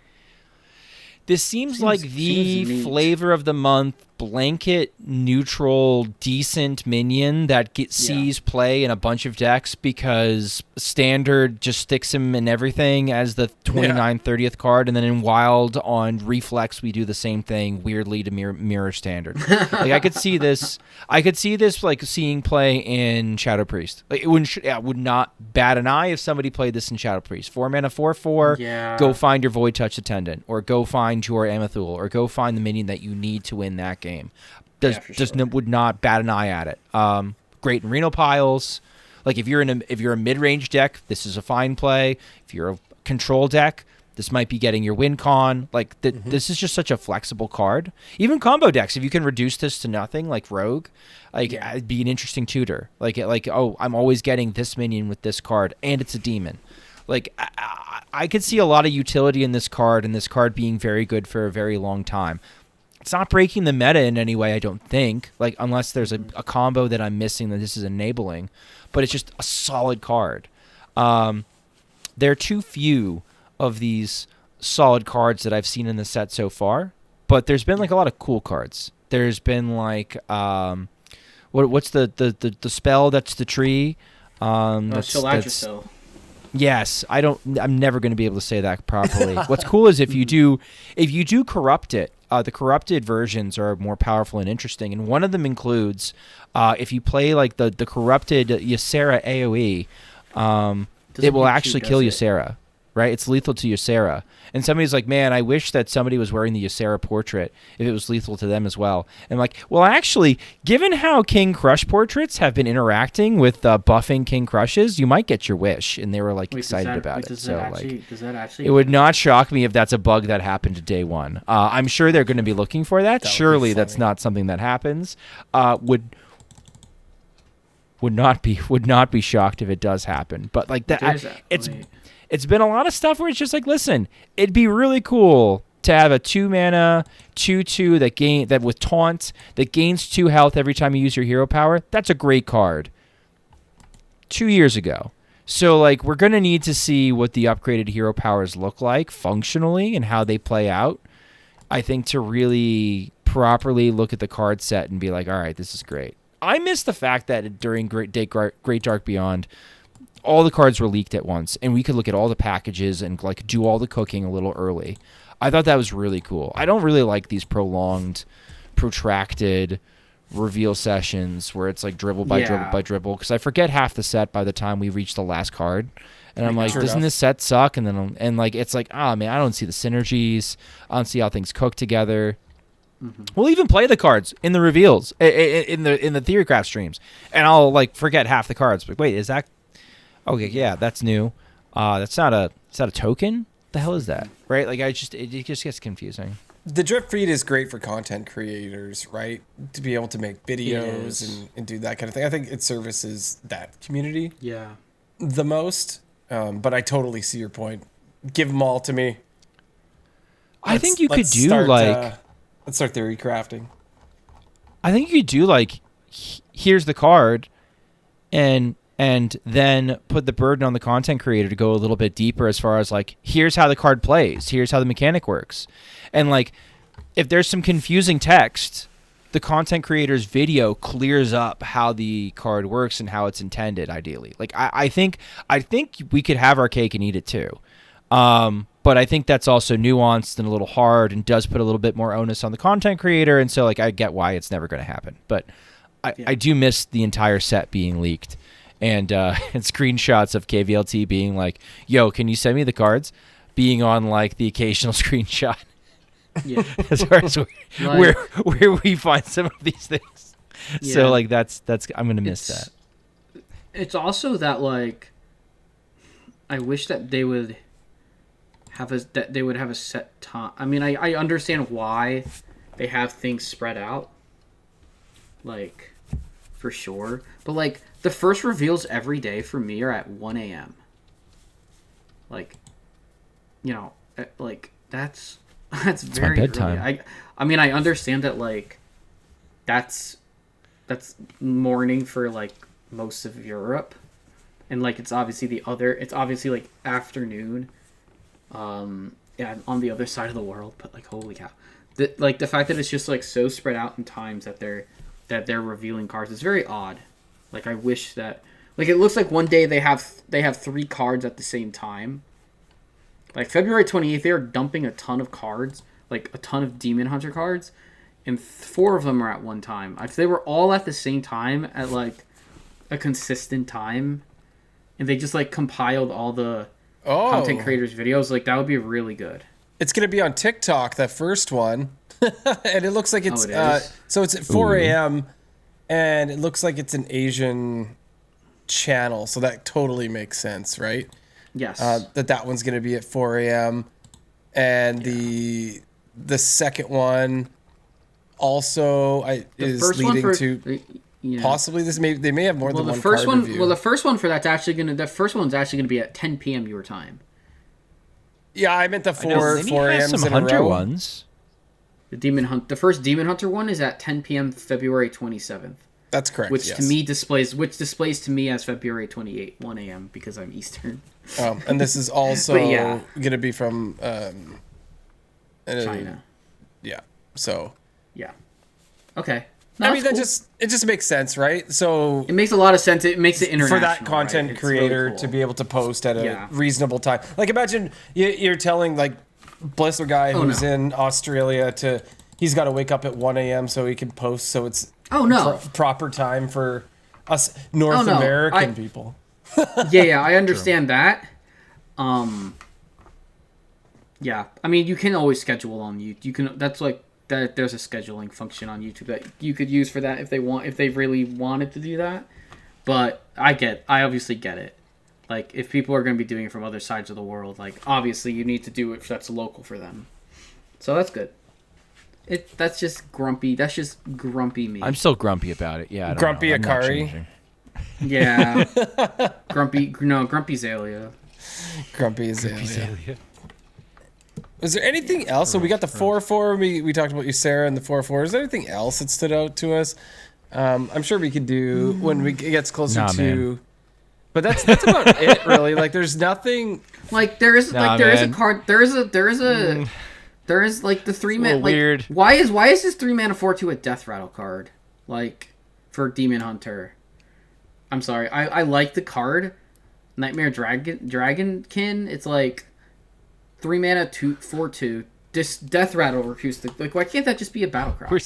This seems like the flavor of the month, blanket, neutral, decent minion that sees play in a bunch of decks because Standard just sticks him in everything as the 29th, 30th card, and then in Wild on Reflex we do the same thing weirdly to mirror Standard. Like I could see this like seeing play in Shadow Priest. Like it would not bat an eye if somebody played this in Shadow Priest. 4-mana 4/4. Go find your Void Touch Attendant, or go find your Amathul, or go find the minion that you need to win that game. Would not bat an eye at it. Great in Reno piles. Like if you're a mid-range deck, this is a fine play. If you're a control deck, this might be getting your win con. Like this is just such a flexible card. Even combo decks, if you can reduce this to nothing, like Rogue, it'd be an interesting tutor. I'm always getting this minion with this card, and it's a demon. Like I could see a lot of utility in this card, and this card being very good for a very long time. It's not breaking the meta in any way, I don't think. Like unless there's a combo that I'm missing that this is enabling, but it's just a solid card. There are too few of these solid cards that I've seen in the set so far, but there's been like a lot of cool cards. There's been like what's the spell that's the tree? Shalatrasil. Yes, I'm never going to be able to say that properly. What's cool is if you do corrupt it, the corrupted versions are more powerful and interesting. And one of them includes if you play like the corrupted Ysera AoE, it will actually kill Ysera. Right? It's lethal to Ysera. And somebody's like, man, I wish that somebody was wearing the Ysera portrait if it was lethal to them as well. And I'm like, well, actually, given how King Crush portraits have been interacting with buffing King Crushes, you might get your wish. And they were like excited about it. Does that actually? It would not shock me if that's a bug that happened day one. I'm sure they're going to be looking for that. Surely that's not something that happens. Would not be shocked if it does happen. But like that, It's been a lot of stuff where it's just like, listen, it'd be really cool to have a 2-mana 2/2 that with taunt that gains 2 health every time you use your hero power. That's a great card. 2 years ago. So like we're gonna need to see what the upgraded hero powers look like functionally and how they play out. I think to really properly look at the card set and be like, all right, this is great. I miss the fact that during Great Dark Beyond, all the cards were leaked at once, and we could look at all the packages and like do all the cooking a little early. I thought that was really cool. I don't really like these prolonged, protracted reveal sessions where it's like dribble by dribble by dribble, because I forget half the set by the time we reach the last card. And I'm like, doesn't this set suck? And then like it's like, man, I don't see the synergies. I don't see how things cook together. Mm-hmm. We'll even play the cards in the reveals in the Theorycraft streams, and I'll like forget half the cards. Like, wait, is that? Okay, yeah, that's new. Is that a token? What the hell is that? Right? Like it just gets confusing. The drip feed is great for content creators, right? To be able to make videos and do that kind of thing. I think it services that community the most. But I totally see your point. Give them all to me. I think you could do let's start theory crafting. I think you could do like, here's the card, and then put the burden on the content creator to go a little bit deeper as far as like, here's how the card plays, here's how the mechanic works. And like, if there's some confusing text, the content creator's video clears up how the card works and how it's intended, ideally. Like, I think we could have our cake and eat it too. But I think that's also nuanced and a little hard and does put a little bit more onus on the content creator. And so like, I get why it's never going to happen. But I do miss the entire set being leaked. And screenshots of KVLT being like, yo, can you send me the cards? Being on like the occasional screenshot. Yeah. As far as where we find some of these things. Yeah. So like that's I'm gonna miss that. it's also that like I wish that they would have a set time. I mean, I understand why they have things spread out, like for sure. But like the first reveals every day for me are at 1 a.m. Like, you know, like that's very my bedtime. early. I mean, I understand that like that's morning for like most of Europe, and like it's obviously like afternoon yeah, on the other side of the world. But like, holy cow, the fact that it's just like so spread out in times that they're revealing cards is very odd. Like, I wish that, like, it looks like one day they have 3 cards at the same time. Like February 28th, they are dumping a ton of cards, like a ton of Demon Hunter cards, and 4 of them are at one time. If they were all at the same time at like a consistent time, and they just like compiled all the content creators' videos, like that would be really good. It's gonna be on TikTok, that first one, and it looks like it's so it's at 4 a.m. and it looks like it's an Asian channel, so that totally makes sense, right? Yes. That one's gonna be at 4 a.m. and the second one also is leading to possibly they may have more than one card review. Well, the first one for that's actually gonna be at 10 p.m. your time. Yeah, I meant the 4 a.m. some Hunter ones. The first Demon Hunter one is at 10 p.m. February 27th. That's correct. Which displays to me as February 28th, 1 a.m. because I'm Eastern. And this is also going to be from China. Yeah. So. Yeah. Okay. No, I mean, it just makes sense, right? So it makes a lot of sense. It makes it international for that content right? creator really cool. to be able to post at a reasonable time. Like, imagine you're telling like Bliss, guy who's in Australia, he's got to wake up at 1 a.m. so he can post. So it's proper time for us North American people. Yeah, I understand that. Yeah, I mean, you can always schedule on YouTube. You can. That's like that. There's a scheduling function on YouTube that you could use for that if they really wanted to do that. But I obviously get it. Like, if people are going to be doing it from other sides of the world, like, obviously you need to do it if that's local for them. So that's good. That's just grumpy. That's just grumpy me. I'm still grumpy about it. Yeah. Grumpy Akari. Yeah. Grumpy Azalea. Grumpy Azalea. Was there anything else? So we got the 4-4. We talked about you, Sarah, and the 4-4. Is there anything else that stood out to us? I'm sure we could do when it gets closer to. Man. But that's about it, really. Like, there's nothing. Like, there is a card. There is like the 3-mana. Like, weird. Why is this 3-mana 4/2 a Death Rattle card? Like, for Demon Hunter. I'm sorry. I like the card, Nightmare Dragonkin. It's like 3-mana 4/2. Death Rattle recuse. Like, why can't that just be a battle cry?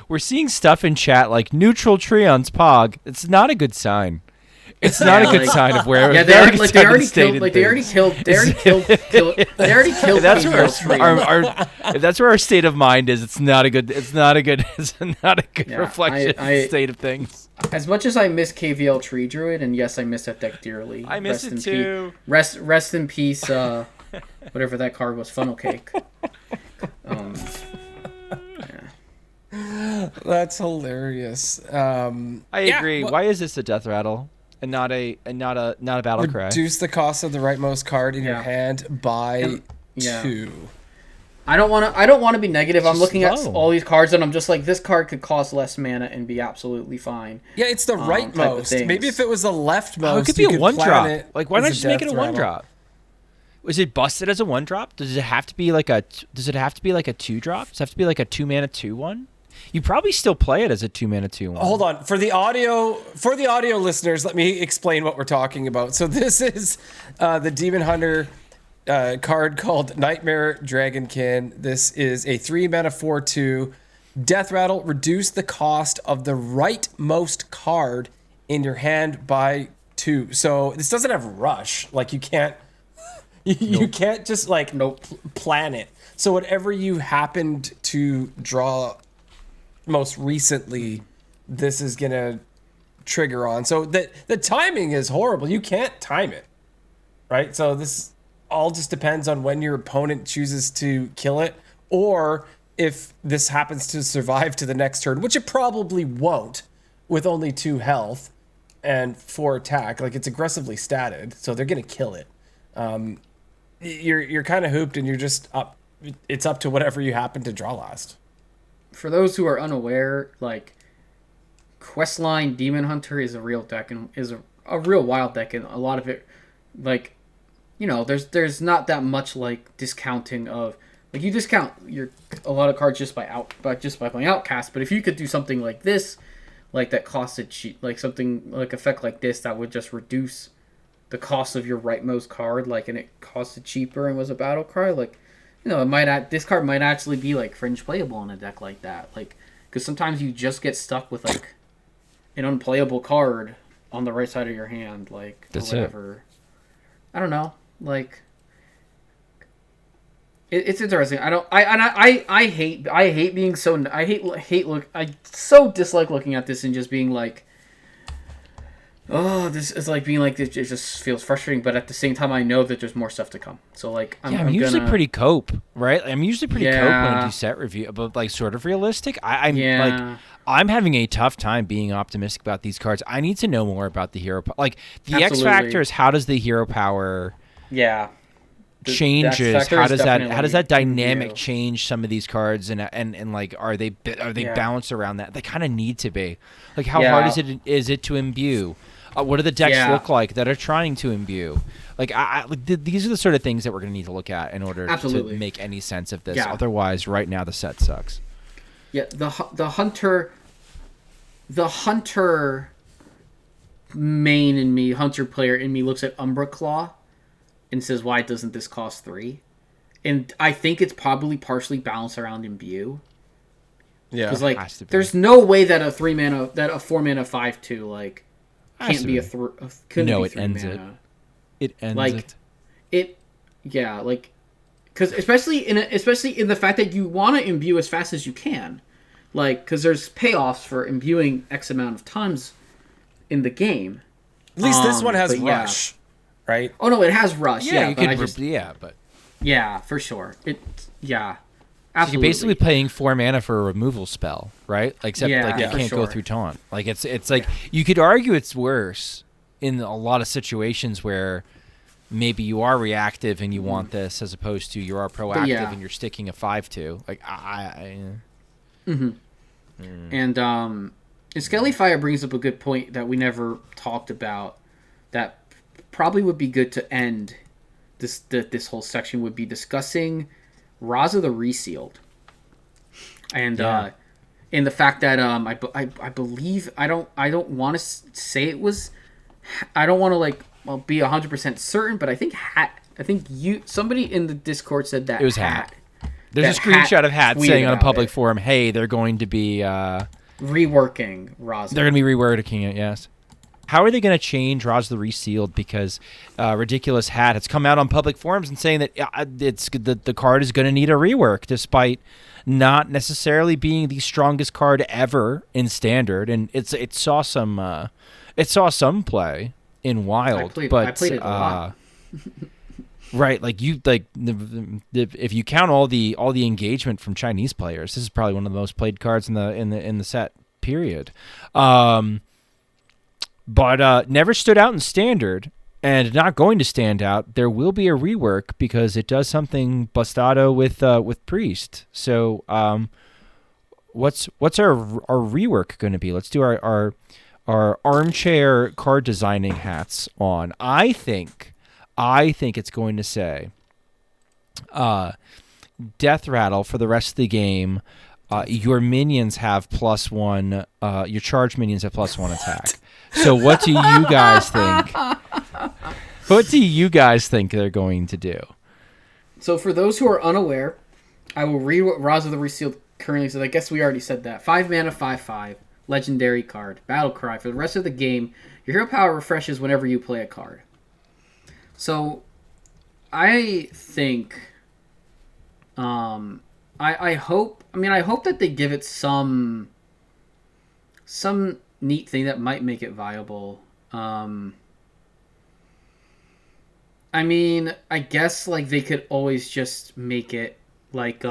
We're seeing stuff in chat like neutral Treon's Pog. It's not a good sign. It's not a good sign of where. Yeah, they already killed. That's where our state of mind is. It's not a good. It's not a good reflection of the state of things. As much as I miss KVL Tree Druid, and yes, I miss that deck dearly. I miss it too. Rest in peace. Whatever that card was, Funnel Cake. That's hilarious. I agree. Why is this a Death Rattle and not a battle cry? Reduce the cost of the rightmost card in your hand by 2. I don't want to be negative. I'm looking at all these cards and I'm just like, this card could cost less mana and be absolutely fine. Yeah, it's the rightmost. Maybe if it was the leftmost, it could be a 1-drop. Like, why not just make it a 1-drop? Was it busted as a 1-drop? Does it have to be like a 2-drop? Does it have to be like a 2-mana 2/1? You probably still play it as a 2-mana 2/1. Hold on. For the audio listeners, let me explain what we're talking about. So this is the Demon Hunter card called Nightmare Dragonkin. This is a 3-mana 4/2. Death Rattle. Reduce the cost of the rightmost card in your hand by 2. So this doesn't have Rush. Like, you can't you can't just like plan it. So whatever you happened to draw most recently, this is gonna trigger on. So the timing is horrible. You can't time it, right? So this all just depends on when your opponent chooses to kill it, or if this happens to survive to the next turn, which it probably won't with only 2 health and 4 attack. Like, it's aggressively statted, so they're going to kill it. You're kind of hooped, and you're just up. It's up to whatever you happen to draw last. For those who are unaware, like, Questline Demon Hunter is a real deck, and is a real wild deck, and a lot of it, like, you know, there's not that much, like, discounting of, like, you discount a lot of cards just by playing Outcast, but if you could do something like this, like, that costed cheap, like, something, like, effect like this that would just reduce the cost of your rightmost card, like, and it costed cheaper and was a battle card, like, you know, this card might actually be, like, fringe playable in a deck like that, like, because sometimes you just get stuck with, like, an unplayable card on the right side of your hand, like, that's or whatever. I don't know, like, it's interesting. I so dislike looking at this and just being like, oh, this is like being like this. It just feels frustrating, but at the same time, I know that there's more stuff to come. So like, I'm usually pretty cope, right? I'm usually pretty cope when I do set review, but like sort of realistic. I'm having a tough time being optimistic about these cards. I need to know more about the hero. Like the X factor is, how does the hero power? Yeah. Changes. How does that dynamic change some of these cards, and like are they balanced around that? They kind of need to be. Like how hard is it to imbue? What do the decks look like that are trying to imbue? Like these are the sort of things that we're going to need to look at in order to make any sense of this. Yeah. Otherwise, right now the set sucks. Yeah, the hunter main in me, hunter player in me looks at Umbra Claw and says, why doesn't this cost 3? And I think it's probably partially balanced around imbue. Yeah, because like there's no way that a 4-mana 5/2 like can't be it ends it. It ends like it. Yeah, like because especially in the fact that you want to imbue as fast as you can, like because there's payoffs for imbuing X amount of times in the game. At least this one has rush. Right? Oh no, it has rush. Yeah, but yeah, for sure. Absolutely. So you're basically paying 4 mana for a removal spell, right? Except you can't go through taunt. Like it's like you could argue it's worse in a lot of situations where maybe you are reactive and you want this, as opposed to you are proactive and you're sticking a 5/2. Like And Skelly Fire brings up a good point that we never talked about. That probably would be good to end this whole section, would be discussing Raza the Resealed, and the fact that I believe I don't want to say it was, I don't want to be 100% certain, but I think somebody in the Discord said that it was Hat. There's a screenshot of Hat saying on a public forum, hey, they're going to be reworking Raza. They're going to be reworking it, yes. How are they going to change Raza the Resealed? Because Ridiculous Hat has come out on public forums and saying that the card is going to need a rework, despite not necessarily being the strongest card ever in Standard. And it saw some play in Wild. I played it a lot. Right, if you count all the engagement from Chinese players, this is probably one of the most played cards in the set. Period. But never stood out in Standard, and not going to stand out. There will be a rework because it does something bustado with Priest. So, what's our rework going to be? Let's do our armchair card designing hats on. I think it's going to say, Death Rattle for the rest of the game. Your minions have +1. Your charged minions have +1 attack. So what do you guys think? What do you guys think they're going to do? So for those who are unaware, I will read what Raza the Resealed currently says. I guess we already said that. 5 mana, 5/5, legendary card, battle cry. For the rest of the game, your hero power refreshes whenever you play a card. So I think, I hope that they give it some neat thing that might make it viable. I mean, I guess like they could always just make it like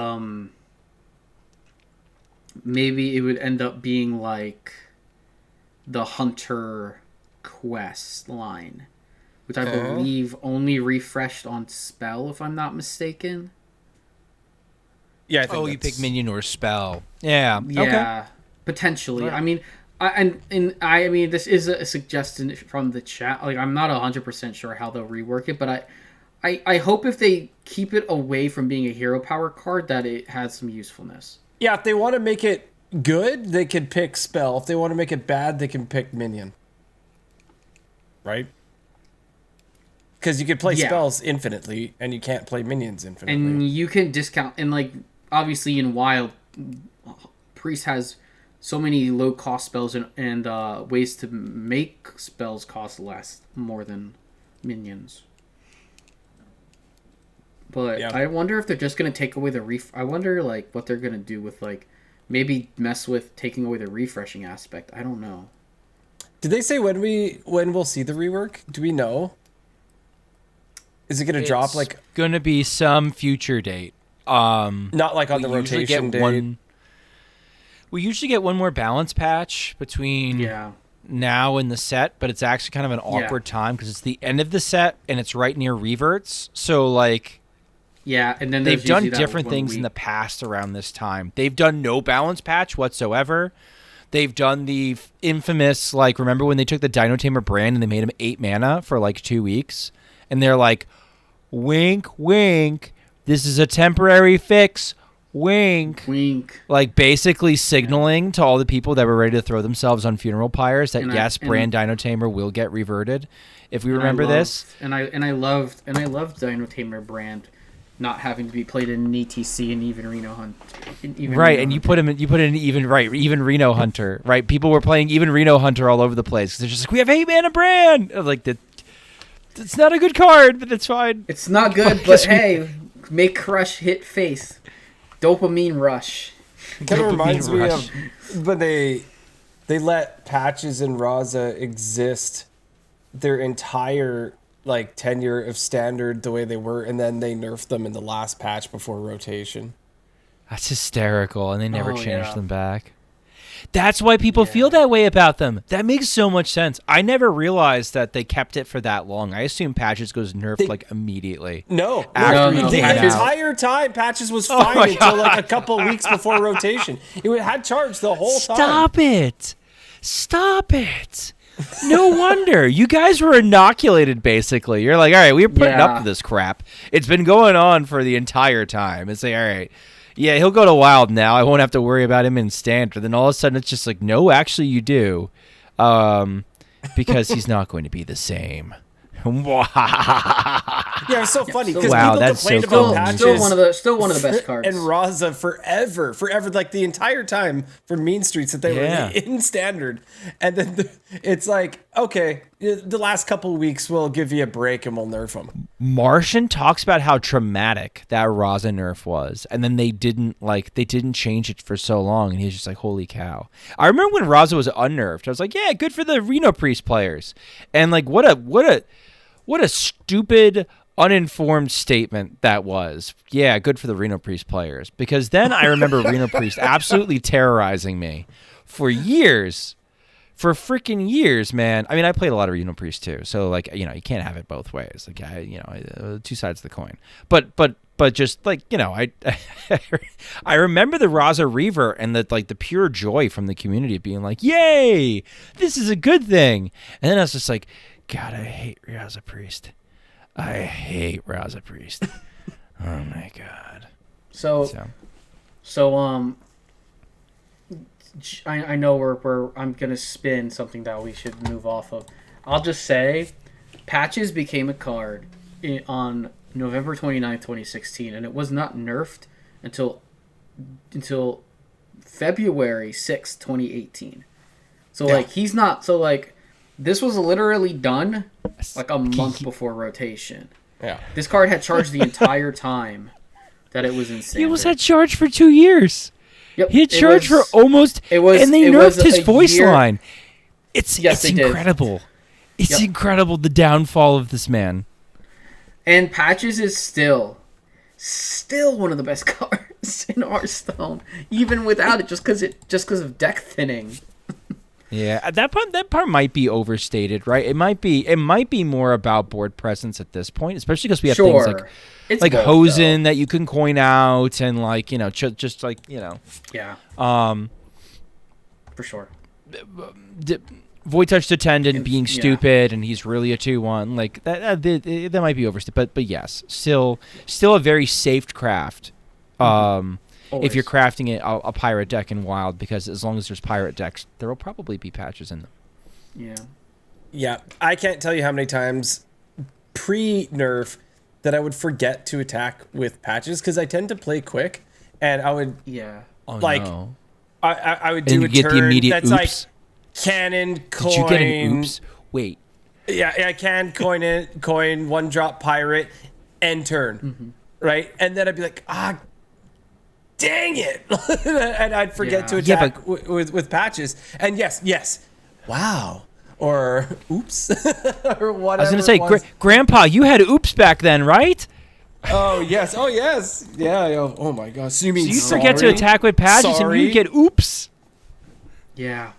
maybe it would end up being like the Hunter quest line, which I believe only refreshed on spell, if I'm not mistaken. Yeah, I think you pick minion or spell. Yeah. Yeah, Okay. potentially. Right. I mean, I mean, this is a suggestion from the chat. Like, I'm not 100% sure how they'll rework it, but I hope if they keep it away from being a hero power card, that it has some usefulness. Yeah, if they want to make it good, they could pick spell. If they want to make it bad, they can pick minion. Right? Because you could play spells infinitely, and you can't play minions infinitely. And you can discount, and like, obviously in Wild, Priest has so many low-cost spells and ways to make spells cost less, more than minions. But I wonder if they're just going to take away the I wonder, like, what they're going to do with, like, maybe mess with taking away the refreshing aspect. I don't know. Did they say when we'll see the rework? Do we know? Is it going to drop, like... going to be some future date. Not like on the rotation date? We usually get one more balance patch between now and the set, but it's actually kind of an awkward time because it's the end of the set and it's right near reverts. So, like, and then they've done different things in the past around this time. They've done no balance patch whatsoever. They've done the infamous, like, remember when they took the Dino Tamer brand and they made him 8 mana for like 2 weeks? And they're like, wink, wink, this is a temporary fix. Wink. Wink. Like, basically signaling to all the people that were ready to throw themselves on funeral pyres that brand Dino Tamer will get reverted. If we remember this. And I loved Dino Tamer brand not having to be played in an ETC and even Reno Hunt. And you put in even Reno Hunter, right? People were playing even Reno Hunter all over the place. They're just like, we have 8 mana brand. Like, it's not a good card, but it's fine. It's not good, but hey, make Crush hit face. Dopamine rush. Kind of reminds me of when they let Patches and Raza exist their entire like tenure of Standard the way they were, and then they nerfed them in the last patch before rotation. That's hysterical, and they never changed them back. That's why people feel that way about them. That makes so much sense. I never realized that they kept it for that long. I assume Patches goes nerfed like immediately. No. No. The entire time Patches was fine until like a couple weeks before rotation. It had charge the whole time. Stop it. No wonder. You guys were inoculated, basically. You're like, all right, we were putting up to this crap. It's been going on for the entire time. It's like, all right, yeah, he'll go to Wild now. I won't have to worry about him in Standard. Then all of a sudden, it's just like, no, actually, you do. Because he's not going to be the same. Yeah, it's so funny because wow, people complained so about Patches. Still one of the best cards. And Raza forever, like the entire time for Mean Streets that they were in Standard. And then it's like, okay, the last couple of weeks we'll give you a break and we'll nerf them. Martian talks about how traumatic that Raza nerf was, and then they didn't change it for so long, and he's just like, holy cow. I remember when Raza was unnerfed. I was like, yeah, good for the Reno Priest players. And like, what a stupid, uninformed statement that was. Yeah, good for the Reno Priest players. Because then I remember Reno Priest absolutely terrorizing me for years. For freaking years, man. I mean, I played a lot of Reno Priest too. So, like, you know, you can't have it both ways. Like, two sides of the coin. But just like, you know, I remember the Raza Reaver and the pure joy from the community being like, yay, this is a good thing. And then I was just like, God, I hate Raza Priest. I hate Raza Priest. Oh my God. So I know I'm gonna spin something that we should move off of. I'll just say, Patches became a card on November 29th, 2016, and it was not nerfed until February 6th, 2018. So this was literally done like a month before rotation. Yeah. This card had charged the entire time that it was in Standard. He was at charge for 2 years. Yep. He had charged for almost, and they nerfed his voice line. It's Yes, they did. incredible. It's Yep. incredible the downfall of this man. And Patches is still one of the best cards in Hearthstone, even without it, just because of deck thinning. Yeah, that part might be overstated, right? It might be more about board presence at this point, especially because we have things It's like both, Hosen that you can coin out, and like just like Yeah, for sure. Void Touch Attendant being yeah. stupid, and he's really a 2/1. Like that might be overstated, but yes, still a very safe craft. If you're crafting a pirate deck in Wild, because as long as there's pirate decks, there will probably be patches in them. Yeah. Yeah, I can't tell you how many times pre-nerf that I would forget to attack with patches because I tend to play quick, and I would Oh, like no. I would And do you a get the turn immediate that's oops. like cannon coin. Did you get an oops? Wait. Yeah, I can coin 1-drop pirate end turn, right? And then I'd be like, dang it, and I'd forget to Yeah, attack with patches. And yes, wow, or oops, or whatever. I was gonna say, Grandpa, you had oops back then, right? Oh yes, yeah. Oh my gosh. So you mean So you forget to attack with patches, and you get oops. Yeah.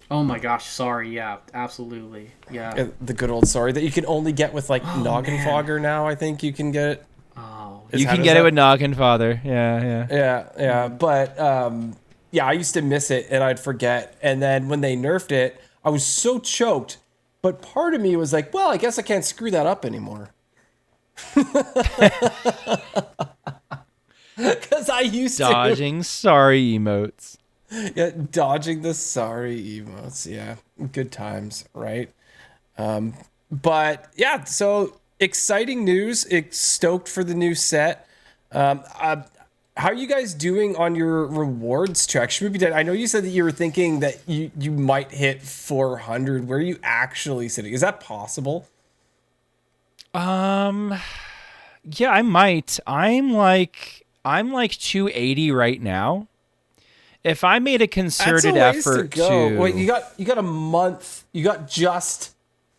Oh my gosh, sorry. Yeah, absolutely. Yeah. The good old sorry that you can only get with like Noggin man. Fogger now. I think you can get it. Oh. You can get it with Noggin Father. Yeah. Yeah. But I used to miss it and I'd forget. And then when they nerfed it, I was so choked. But part of me was like, well, I guess I can't screw that up anymore. Because I used Dodging sorry emotes. Yeah, dodging the sorry emotes. Yeah, good times, right? But yeah, so exciting news. Stoked for the new set. How are you guys doing on your rewards track? Schmoopydady, I know you said that you were thinking that you might hit 400. Where are you actually sitting? Is that possible? Yeah, I might. I'm like 280 right now. If I made a concerted effort to Wait, you got a month. You got just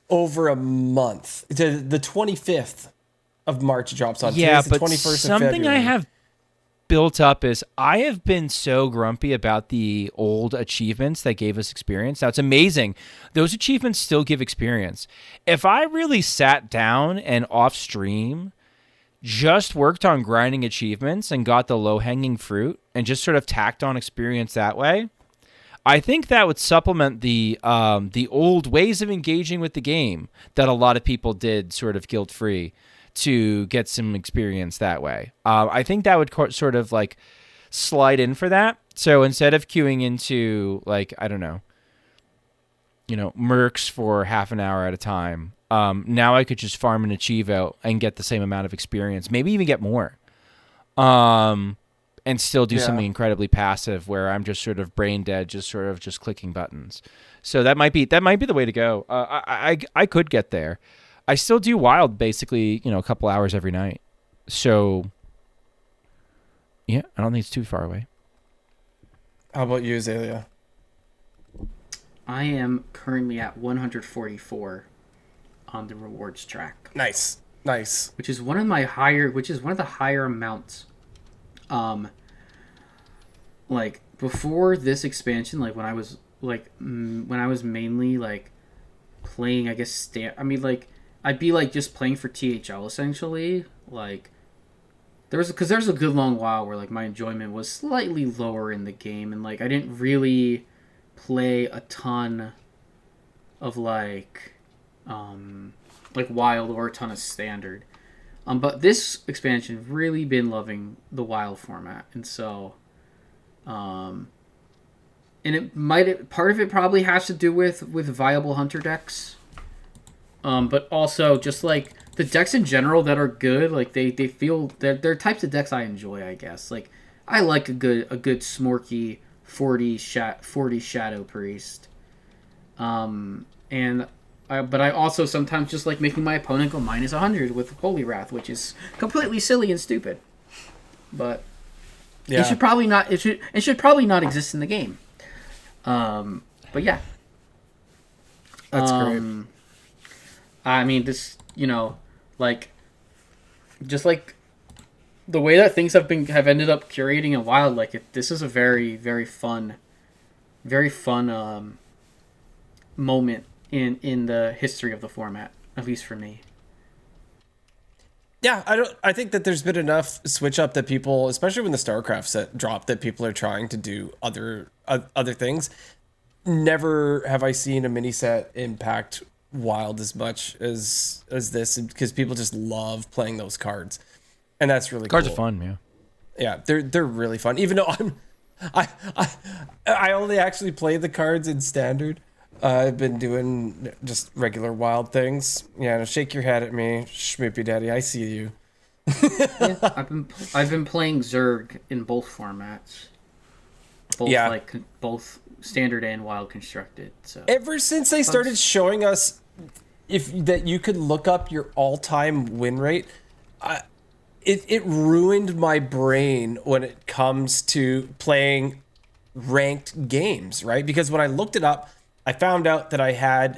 over a month. The 25th of March drops on. yeah, Today's the but 21st of something I February. have built up is I have been so grumpy about the old achievements that gave us experience. Now, it's amazing. Those achievements still give experience. If I really sat down and off stream just worked on grinding achievements and got the low-hanging fruit and just sort of tacked on experience that way, I think that would supplement the old ways of engaging with the game that a lot of people did sort of guilt-free to get some experience that way. I think that would sort of like slide in for that. So instead of queuing into like, I don't know, mercs for half an hour at a time, now I could just farm an achievo and get the same amount of experience, maybe even get more, and still do something incredibly passive where I'm just sort of brain dead, just clicking buttons. So that might be the way to go. I could get there. I still do Wild basically, a couple hours every night. So yeah, I don't think it's too far away. How about you, Azalea? I am currently at 144 on the rewards track. Nice. Which is one of the higher amounts. Like before this expansion, like when I was mainly like playing, I guess I'd be like just playing for THL essentially. Like there's a good long while where like my enjoyment was slightly lower in the game, and like I didn't really play a ton of like Wild or a ton of Standard. But this expansion really been loving the Wild format, and so and part of it probably has to do with viable hunter decks. But also just like the decks in general that are good, like they feel they're types of decks I enjoy, I guess. Like I like a good smorky 40 Shadow Priest. But I also sometimes just like making my opponent go minus 100 with Holy Wrath, which is completely silly and stupid. But it should probably not exist in the game. But yeah. That's great. I mean, this, like, just like the way that things have ended up curating in Wild, like this is a very, very fun moment in the history of the format, at least for me. Yeah, I think that there's been enough switch up that people, especially when the StarCraft set dropped, that people are trying to do other things. Never have I seen a mini set impact Wild as much as this, because people just love playing those cards, and that's really Cards cool. are fun, yeah. Yeah, they're really fun. Even though I only actually play the cards in Standard. I've been doing just regular Wild things. Yeah, shake your head at me, Schmoopydady. I see you. Yeah, I've been playing Zerg in both formats, both Standard and Wild constructed. So Ever since they started showing us that you could look up your all-time win rate, it ruined my brain when it comes to playing ranked games, right? Because when I looked it up, I found out that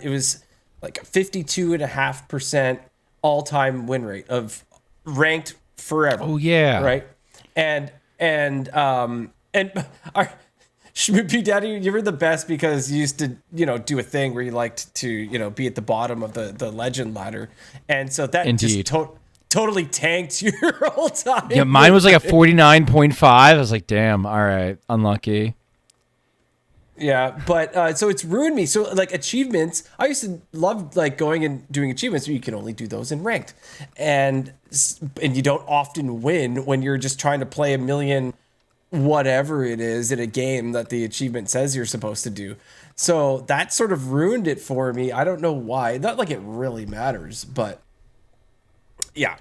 it was like a 52.5% all-time win rate of ranked forever. Oh, yeah. Right? And our Schmoopydady, you were the best, because you used to, do a thing where you liked to, be at the bottom of the legend ladder. And so that Indeed. just totally tanked your all-time. Yeah, mine was like a 49.5. I was like, damn, all right, unlucky. Yeah, but so it's ruined me. So like achievements, I used to love like going and doing achievements, but you can only do those in ranked, and you don't often win when you're just trying to play a million whatever it is in a game that the achievement says you're supposed to do. So that sort of ruined it for me. I don't know why. Not like it really matters, but yeah,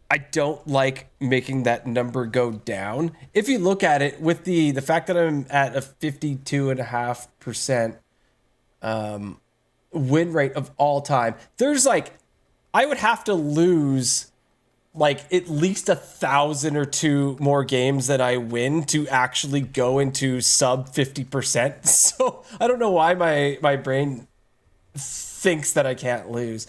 I don't like making that number go down. If you look at it with the fact that I'm at a 52.5% win rate of all time, there's like, I would have to lose like at least 1,000 or 2 more games that I win to actually go into sub 50%. So I don't know why my brain thinks that I can't lose.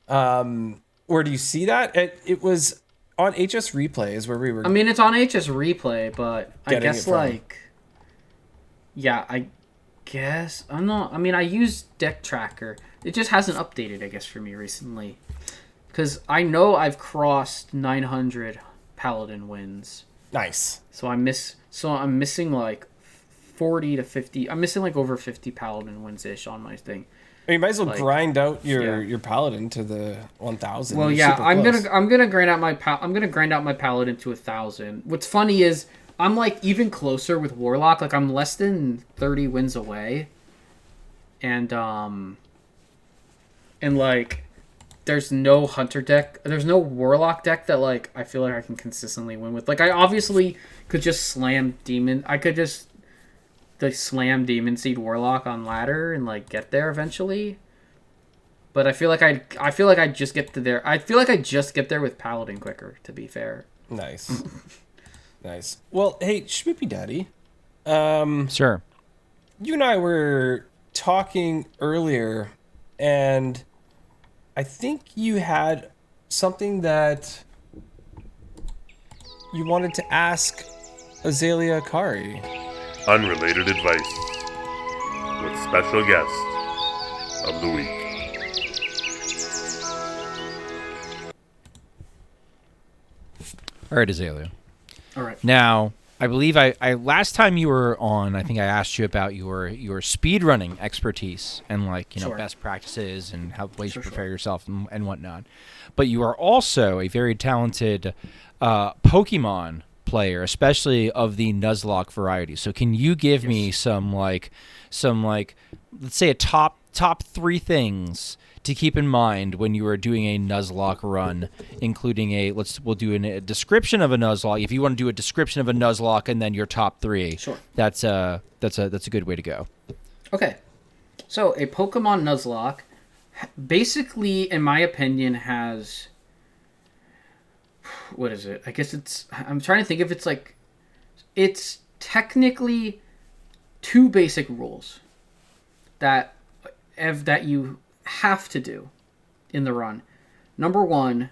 Where do you see that? It was on HS Replay is where we were. I mean, it's on HS Replay, but I guess like, yeah, I guess I'm not. I mean, I use Deck Tracker. It just hasn't updated, I guess, for me recently, because I know I've crossed 900 Paladin wins. Nice. So I'm missing like 40 to 50. I'm missing like over 50 Paladin wins ish on my thing. You might as well grind out your Paladin to the 1,000. Well, yeah, I'm gonna grind out my Paladin to 1,000. What's funny is I'm like even closer with Warlock. Like I'm less than 30 wins away, and like there's no Hunter deck. There's no Warlock deck that like I feel like I can consistently win with. Like I obviously could just slam Demon. I could just slam Demon Seed Warlock on ladder and like get there eventually. But I feel like I just get to there. I feel like I just get there with Paladin quicker, to be fair. Nice. Nice. Well, hey, Schmoopydady. Sure. You and I were talking earlier, and I think you had something that you wanted to ask AzaleaAkari. Unrelated Advice with special guest of the week. All right, Azalea. All right. Now, I believe I last time you were on, I think I asked you about your speedrunning expertise and like, Sure. best practices and how ways to prepare yourself and whatnot. But you are also a very talented Pokemon player, especially of the Nuzlocke variety. So can you give me some let's say a top 3 things to keep in mind when you are doing a Nuzlocke run, including we'll do a description of a Nuzlocke. If you want to do a description of a Nuzlocke and then your top 3, Sure. That's a good way to go. Okay. So a Pokemon Nuzlocke basically, in my opinion, has, what is it? I guess I'm trying to think if it's technically 2 basic rules that that you have to do in the run. Number one,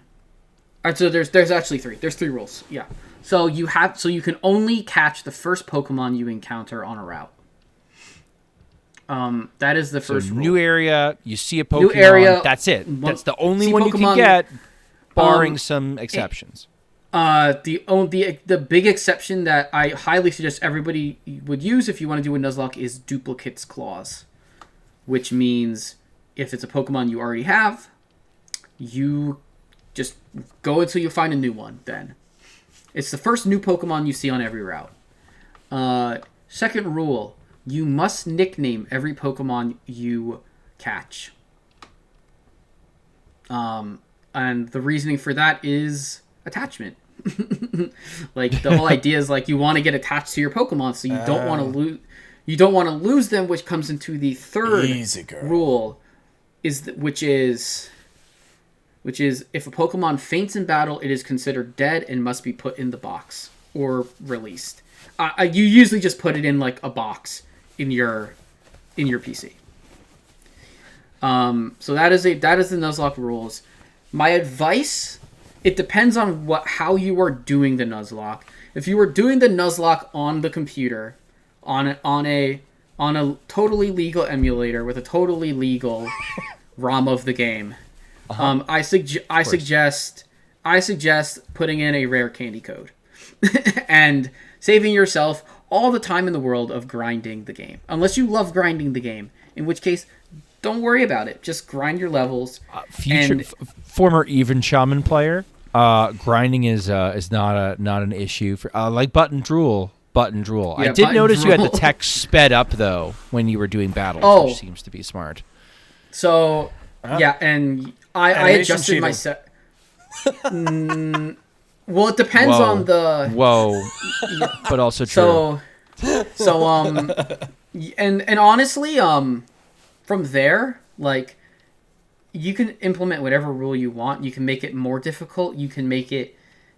so there's actually three. There's 3 rules. Yeah. So you can only catch the first Pokemon you encounter on a route. That is the first rule. New area, you see a Pokemon. New area, that's it. That's the only one you Pokemon, can get, barring some exceptions. The big exception that I highly suggest everybody would use if you want to do a Nuzlocke is Duplicate's Clause, which means if it's a Pokemon you already have, you just go until you find a new one. Then it's the first new Pokemon you see on every route. Second rule: you must nickname every Pokemon you catch. And the reasoning for that is attachment. Like the whole idea is like you want to get attached to your Pokemon, so you don't want to lose. You don't want to lose them, which comes into the third rule, which is if a Pokemon faints in battle, it is considered dead and must be put in the box or released. You usually just put it in like a box in your PC. So that is the Nuzlocke rules. My advice: it depends on how you are doing the Nuzlocke. If you are doing the Nuzlocke on the computer, on a totally legal emulator with a totally legal ROM of the game, I suggest putting in a rare candy code and saving yourself all the time in the world of grinding the game. Unless you love grinding the game, in which case, don't worry about it. Just grind your levels. Former Even Shaman player, grinding is not an issue for like button drool. Yeah, I did notice you had the text sped up though when you were doing battles, which seems to be smart. So yeah, and I adjusted my set. Well, it depends on the. But also true. And honestly, from there, like, you can implement whatever rule you want. You can make it more difficult. You can make it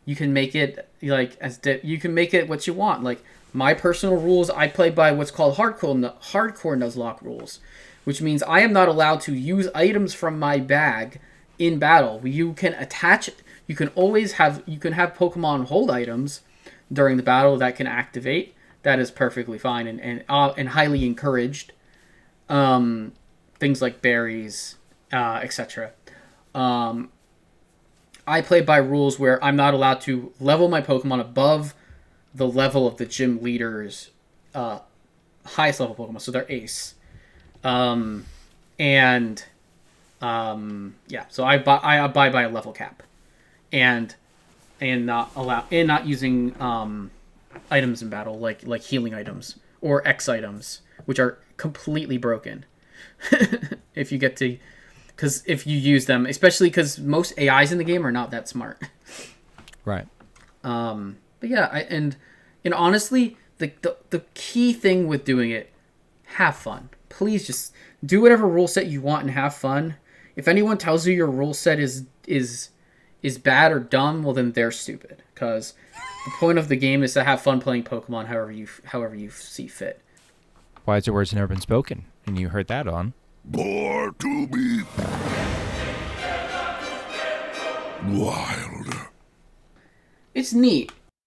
like you can make it what you want. Like my personal rules, I play by what's called hardcore Nuzlocke rules, which means I am not allowed to use items from my bag in battle. You can attach. You can have Pokemon hold items during the battle that can activate. That is perfectly fine and highly encouraged. Things like berries, etc. I play by rules where I'm not allowed to level my Pokemon above the level of the gym leader's highest level Pokemon, so they're ace. So I abide by a level cap, and not using items in battle like healing items or X items, which are completely broken. If you get to, because if you use them, especially because most AIs in the game are not that smart. Right. But yeah, and honestly, the key thing with doing it, have fun. Please just do whatever rule set you want and have fun. If anyone tells you your rule set is bad or dumb, well then they're stupid. Because the point of the game is to have fun playing Pokemon however you see fit. Wiser words have never been spoken, and you heard that on Born to be wild. It's neat.